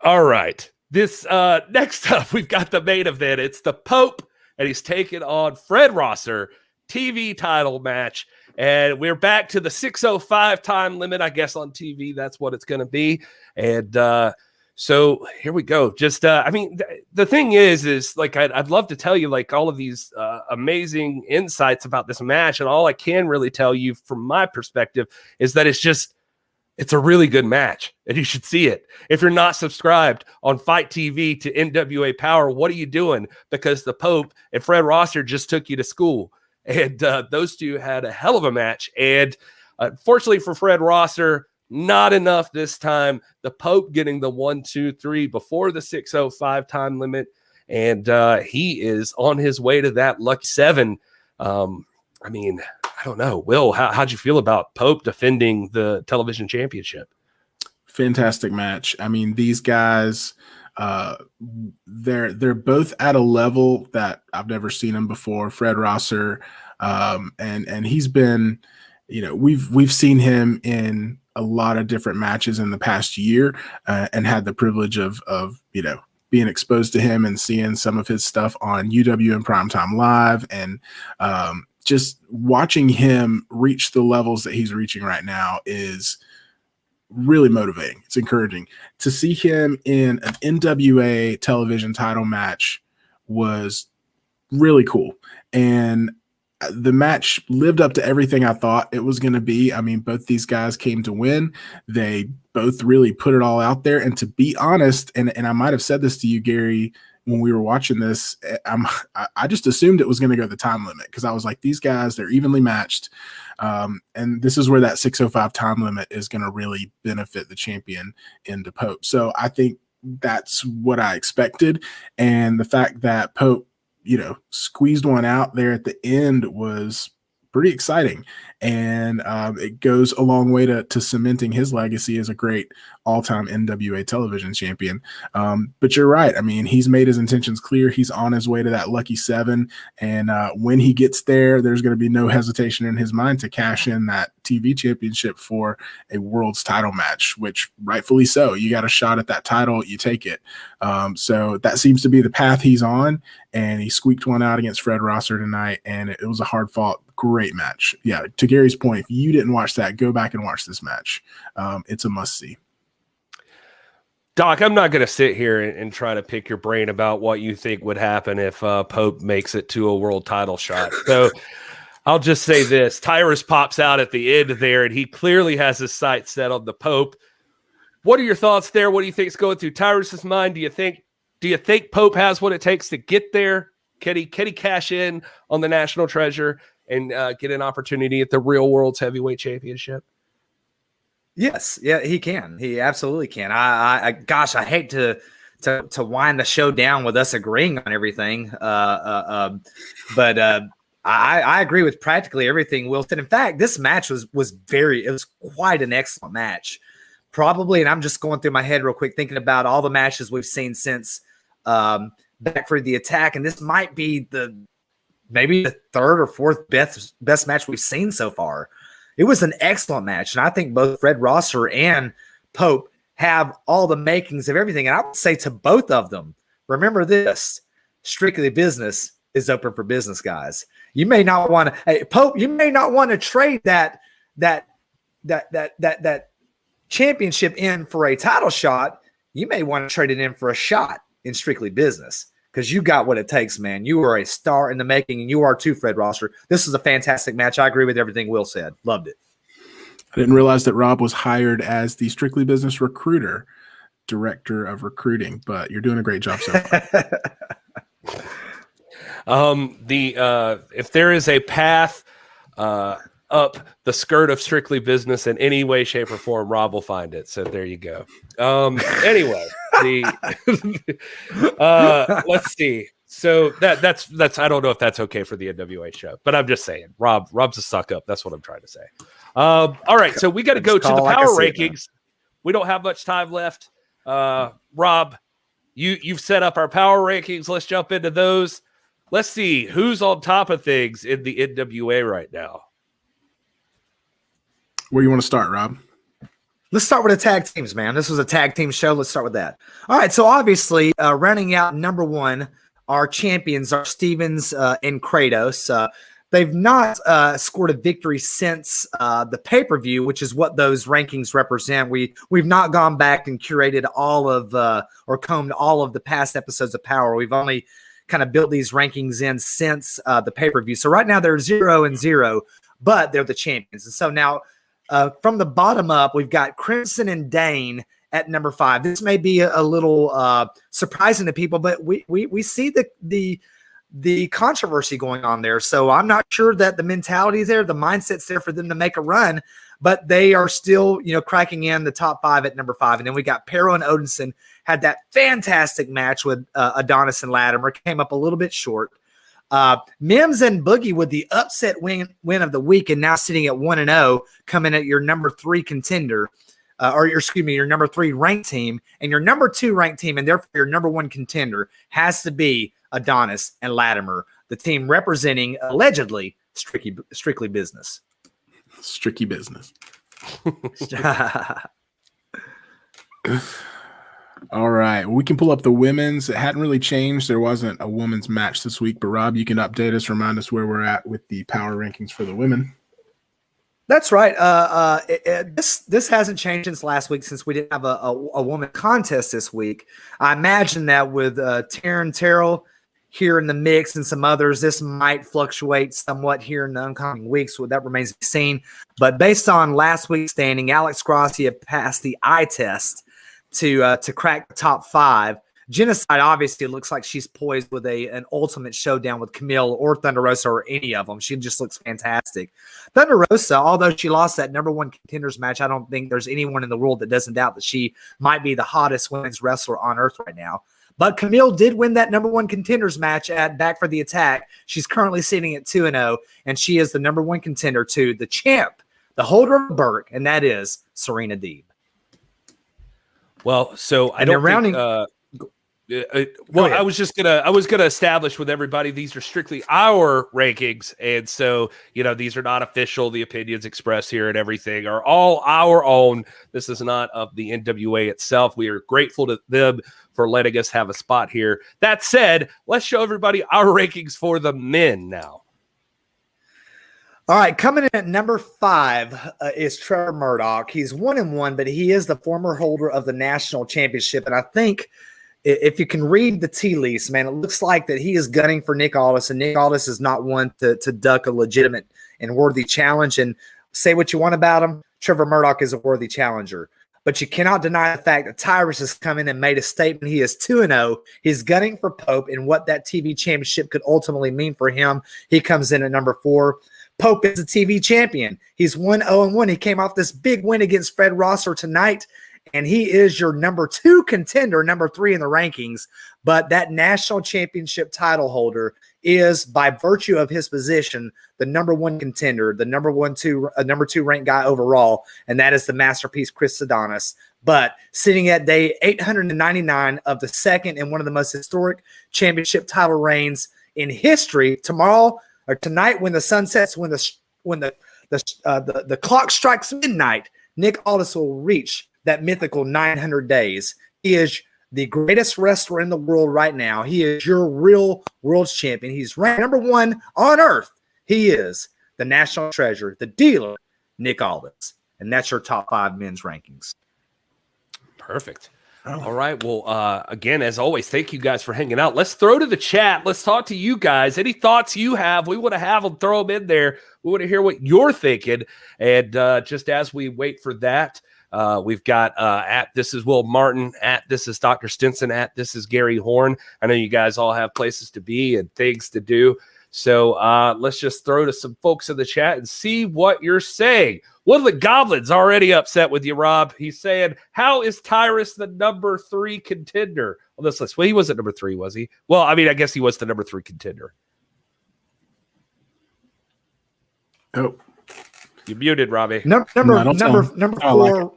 All right. This next up, we've got the main event. It's the Pope, and he's taking on Fred Rosser, TV title match. And we're back to the 6:05 time limit, I guess, on TV. That's what it's going to be. And so here we go. Just, the thing is like, I'd love to tell you like all of these amazing insights about this match. And all I can really tell you from my perspective is that it's a really good match and you should see it. If you're not subscribed on Fight TV to NWA Powerrr, what are you doing? Because the Pope and Fred Rosser just took you to school. And those two had a hell of a match. And unfortunately for Fred Rosser, not enough this time. The Pope getting the 1, 2, 3 before the 6:05 time limit. And he is on his way to that lucky 7. I don't know. Will, how'd you feel about Pope defending the television championship? Fantastic match. I mean, these guys, they're both at a level that I've never seen them before. Fred Rosser, and he's been, we've seen him in a lot of different matches in the past year, and had the privilege of being exposed to him and seeing some of his stuff on UW and Primetime Live, and just watching him reach the levels that he's reaching right now is really motivating. It's encouraging. To see him in an NWA television title match was really cool. And the match lived up to everything I thought it was going to be. I mean, both these guys came to win. They both really put it all out there. And to be honest, and I might have said this to you, Gary, when we were watching this, I just assumed it was going to go the time limit because I was like, these guys, they're evenly matched. And this is where that 6:05 time limit is going to really benefit the champion in the Pope. So I think that's what I expected. And the fact that Pope, squeezed one out there at the end was pretty exciting. And it goes a long way to cementing his legacy as a great all-time NWA television champion. But you're right. I mean, he's made his intentions clear. He's on his way to that lucky 7. And when he gets there, there's going to be no hesitation in his mind to cash in that TV championship for a world's title match, which rightfully so. You got a shot at that title, you take it. So that seems to be the path he's on, and he squeaked one out against Fred Rosser tonight, and it was a hard-fought, great match. Yeah, to Gary's point, if you didn't watch that, go back and watch this match. It's a must-see. Doc, I'm not going to sit here and try to pick your brain about what you think would happen if Pope makes it to a world title shot. So I'll just say this. Tyrus pops out at the end there, and he clearly has his sights set on the Pope. What are your thoughts there? What do you think is going through Tyrus's mind? Do you think Pope has what it takes to get there? Can he cash in on the national treasure and get an opportunity at the real world's heavyweight championship? Yes, yeah, he can. He absolutely can. Gosh, I hate to wind the show down with us agreeing on everything, but I agree with practically everything Will said. In fact, this match was quite an excellent match. Probably, and I'm just going through my head real quick, thinking about all the matches we've seen since Back for the Attack, and this might be maybe the third or fourth best match we've seen so far. It was an excellent match, and I think both Fred Rosser and Pope have all the makings of everything. And I would say to both of them, remember this: strictly business is open for business, guys. You may not want to, hey, Pope, you may not want to trade that championship in for a title shot. You may want to trade it in for a shot in strictly business, because you got what it takes, man. You are a star in the making, and you are too, Fred Rosser. This is a fantastic match. I agree with everything Will said. Loved it. I didn't realize that Rob was hired as the Strictly Business recruiter, director of recruiting, but you're doing a great job so far. If there is a path up the skirt of Strictly Business in any way, shape, or form, Rob will find it. So there you go. Anyway, let's see. So that's I don't know if that's okay for the NWA show, but I'm just saying, Rob's a suck up. That's what I'm trying to say. All right, so we got to go to the power rankings. We don't have much time left. Rob, you've set up our power rankings. Let's jump into those. Let's see who's on top of things in the NWA right now. Where you want to start, Rob? Let's start with the tag teams, man. This was a tag team show. Let's start with that. All right, so obviously, rounding out number one, our champions are Stevens and Kratos. They've not scored a victory since the pay-per-view, which is what those rankings represent. We've not gone back and curated all of or combed all of the past episodes of Power. We've only kind of built these rankings in since the pay-per-view. So right now they're 0-0, but they're the champions. And so now from the bottom up, we've got Crimson and Dane at number 5. This may be a little surprising to people, but we see the controversy going on there. So I'm not sure that the mentality is there, the mindset's there for them to make a run, but they are still, cracking in the top 5 at number 5. And then we got Perro and Odinson had that fantastic match with Adonis and Latimer, came up a little bit short. Mims and Boogie with the upset win of the week, and now sitting at 1-0, coming at your number 3 contender, your number 3 ranked team, and your number 2 ranked team, and therefore your number 1 contender has to be Adonis and Latimer, the team representing allegedly strictly business. Strictly business. All right. We can pull up the women's. It hadn't really changed. There wasn't a women's match this week, but Rob, you can update us, remind us where we're at with the power rankings for the women. That's right. This hasn't changed since last week, since we didn't have a woman contest this week. I imagine that with Taren Terrell here in the mix and some others, this might fluctuate somewhat here in the upcoming weeks. So that remains to be seen. But based on last week's standing, Alex Gracia passed the eye test to crack the top 5. Genocide obviously looks like she's poised with an ultimate showdown with Camille or Thunder Rosa or any of them. She just looks fantastic. Thunder Rosa, although she lost that number 1 contenders match, I don't think there's anyone in the world that doesn't doubt that she might be the hottest women's wrestler on earth right now. But Camille did win that number 1 contenders match at Back for the Attack. She's currently sitting at 2-0, and she is the number 1 contender to the champ, the holder of Burke, and that is Serena Deeb. Well, so I don't think, Well, I was gonna establish with everybody these are strictly our rankings, and so these are not official. The opinions expressed here and everything are all our own. This is not of the NWA itself. We are grateful to them for letting us have a spot here. That said, let's show everybody our rankings for the men now. All right, coming in at number 5 is Trevor Murdoch. He's 1-1, but he is the former holder of the national championship. And I think if you can read the tea leaves, man, it looks like that he is gunning for Nick Aldis, and Nick Aldis is not one to duck a legitimate and worthy challenge. And say what you want about him, Trevor Murdoch is a worthy challenger. But you cannot deny the fact that Tyrus has come in and made a statement. He is 2-0. He's gunning for Pope, and what that TV championship could ultimately mean for him. He comes in at number 4. Pope is the TV champion. He's 1-0-1. He came off this big win against Fred Rosser tonight, and he is your number 2 contender, number 3 in the rankings. But that national championship title holder is, by virtue of his position, the number 1 contender, the number 2 ranked guy overall, and that is the masterpiece Chris Adonis. But sitting at day 899 of the second and one of the most historic championship title reigns in history, tonight, when the sun sets, when the clock strikes midnight, Nick Aldis will reach that mythical 900 days. He is the greatest wrestler in the world right now. He is your real world champion. He's ranked number 1 on earth. He is the national treasure, the dealer, Nick Aldis. And that's your top 5 men's rankings. Perfect. All right. Well, again, as always, thank you guys for hanging out. Let's throw to the chat. Let's talk to you guys. Any thoughts you have, we want to have them, throw them in there. We want to hear what you're thinking. And just as we wait for that, we've got at This is Wil Martin, at This is Dr. Stinson, at This is Gary Horne. I know you guys all have places to be and things to do. So let's just throw to some folks in the chat and see what you're saying. One of the goblins already upset with you, Rob. He's saying, how is Tyrus the number 3 contender on this list? Well, he wasn't number 3, was he? Well, I mean, I guess he was the number 3 contender. Oh, you muted, Robbie. Number 4.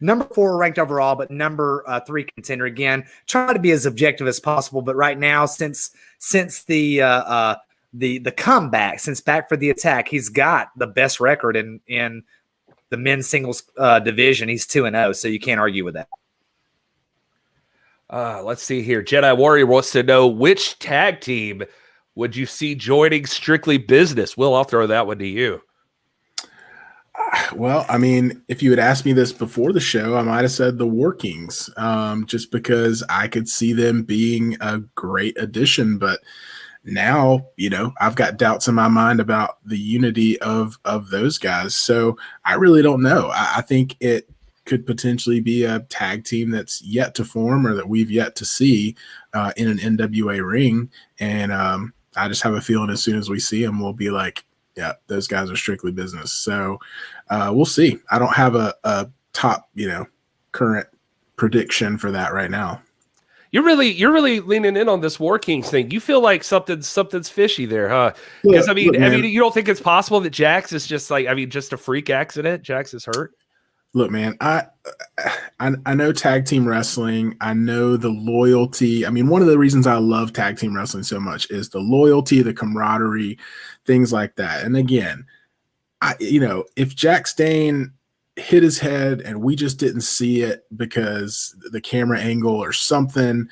Number 4 ranked overall, but number 3 contender again. Try to be as objective as possible, but right now, since the comeback, since Back for the Attack, he's got the best record in the men's singles division. He's 2-0, so you can't argue with that. Let's see here. Jedi Warrior wants to know, which tag team would you see joining Strictly Business? Will, I'll throw that one to you. Well, I mean, if you had asked me this before the show, I might have said the Workings, just because I could see them being a great addition. But now, I've got doubts in my mind about the unity of those guys. So I really don't know. I think it could potentially be a tag team that's yet to form, or that we've yet to see in an NWA ring. And I just have a feeling as soon as we see them, we'll be like, yeah, those guys are Strictly Business. So we'll see. I don't have a top, current prediction for that right now. You're really leaning in on this War Kings thing. You feel like something's fishy there, huh? Because I mean, you don't think it's possible that Jax is just just a freak accident? Jax is hurt. Look, man, I know tag team wrestling. I know the loyalty. I mean, one of the reasons I love tag team wrestling so much is the loyalty, the camaraderie, things like that. And again, if Jax Dane hit his head and we just didn't see it because the camera angle or something,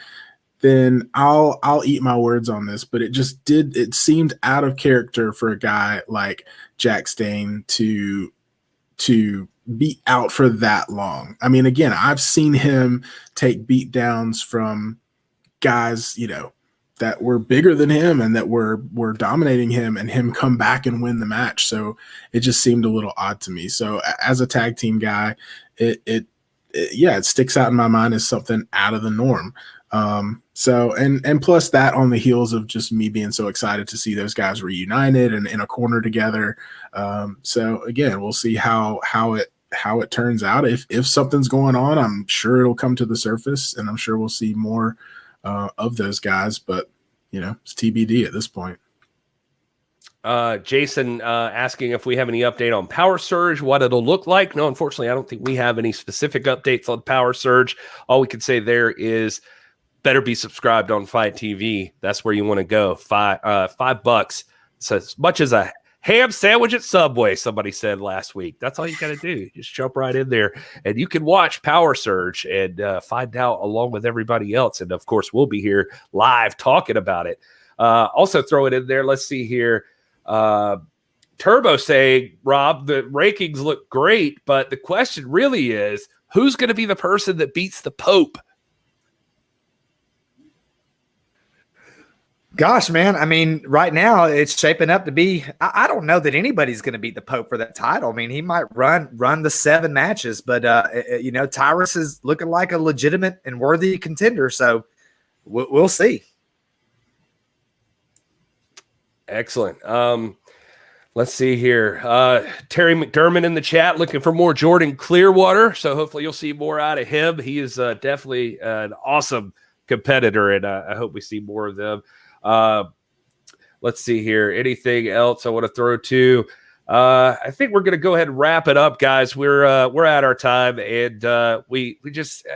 then I'll eat my words on this. But it seemed out of character for a guy like Jax Dane to be out for that long. I mean, again, I've seen him take beat downs from guys, that were bigger than him and that were dominating him, and him come back and win the match. So it just seemed a little odd to me. So as a tag team guy, it sticks out in my mind as something out of the norm. So plus that on the heels of just me being so excited to see those guys reunited and in a corner together. So again, we'll see how it turns out. If something's going on, I'm sure it'll come to the surface, and I'm sure we'll see more of those guys, but it's TBD at this point. Jason asking if we have any update on Power Surge, what it'll look like. No, unfortunately, I don't think we have any specific updates on Power Surge. All we can say there is better be subscribed on Fight TV. That's where you want to go. $5. So as much as a ham sandwich at Subway, somebody said last week. That's all you got to do. Just jump right in there, and you can watch Power Surge and find out along with everybody else. And of course, we'll be here live talking about it. Also, throw it in there. Let's see here. Turbo saying, Rob, the rankings look great, but the question really is, who's going to be the person that beats the Pope? Gosh, man. I mean, right now it's shaping up to be, I don't know that anybody's going to beat the Pope for that title. I mean, he might run the 7 matches, but, Tyrus is looking like a legitimate and worthy contender. So we'll see. Excellent. Let's see here. Terry McDermott in the chat looking for more Jordan Clearwater. So hopefully you'll see more out of him. He is definitely an awesome competitor, and I hope we see more of them. Let's see here. Anything else I want to throw to? I think we're going to go ahead and wrap it up, guys. We're at our time, and we just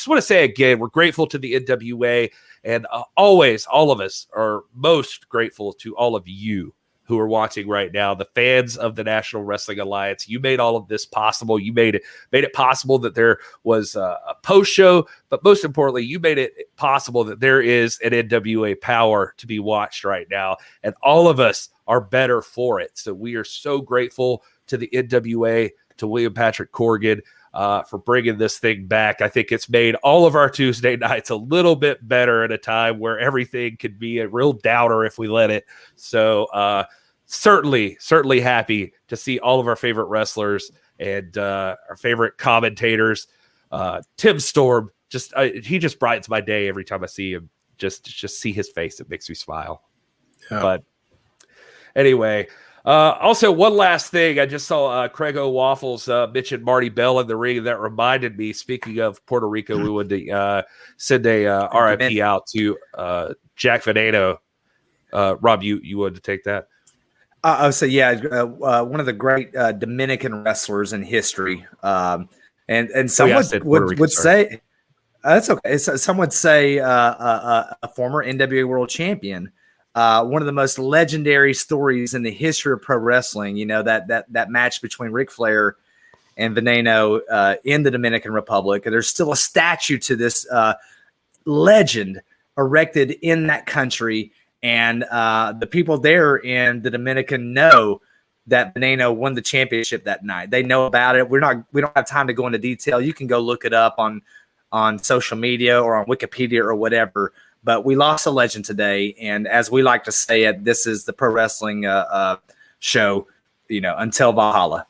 want to say again, we're grateful to the NWA, and always all of us are most grateful to all of you who are watching right now, the fans of the National Wrestling Alliance. You made all of this possible. You made it possible that there was a post show, but most importantly, you made it possible that there is an NWA Powerrr to be watched right now, and all of us are better for it. So we are so grateful to the NWA, to William Patrick Corgan, for bringing this thing back. I think it's made all of our Tuesday nights a little bit better at a time where everything could be a real downer if we let it. So certainly happy to see all of our favorite wrestlers and our favorite commentators. Tim Storm, he just brightens my day every time I see him. Just see his face, it makes me smile. Yeah. But anyway, also one last thing. I just saw Craig O. Waffles mention Marty Bell in the ring. That reminded me, speaking of Puerto Rico, we would send a RIP out to Jack Veneno. Rob, you wanted to take that? I would say, yeah, one of the great Dominican wrestlers in history. And someone would say, that's okay. Some would say a former NWA World Champion. One of the most legendary stories in the history of pro wrestling, that match between Ric Flair and Veneno in the Dominican Republic. And there's still a statue to this legend erected in that country. And the people there in the Dominican know that Veneno won the championship that night. They know about it. We don't have time to go into detail. You can go look it up on social media or on Wikipedia or whatever. But we lost a legend today, and as we like to say it, this is the pro wrestling show, until Valhalla.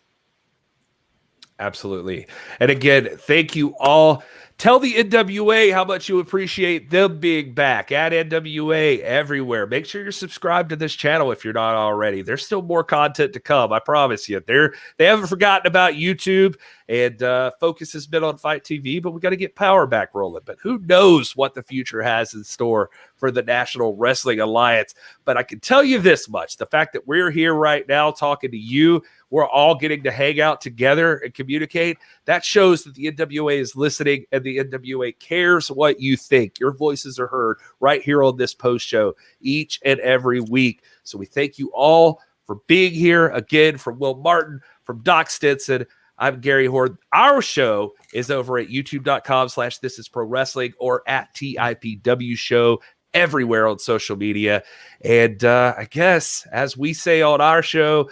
Absolutely. And again, thank you all. Tell the NWA how much you appreciate them being back at NWA everywhere. Make sure you're subscribed to this channel if you're not already. There's still more content to come, I promise you. They haven't forgotten about YouTube, and focus has been on Fight TV, but we got to get Powerrr back rolling. But who knows what the future has in store for the National Wrestling Alliance. But I can tell you this much, the fact that we're here right now talking to you, we're all getting to hang out together and communicate. That shows that the NWA is listening and the NWA cares what you think. Your voices are heard right here on this post show each and every week. So we thank you all for being here. Again, from Wil Martin, from Doc Stinson, I'm Gary Horne. Our show is over at youtube.com/thisisprowrestling or at TIPW show everywhere on social media. And I guess, as we say on our show,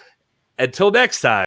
until next time.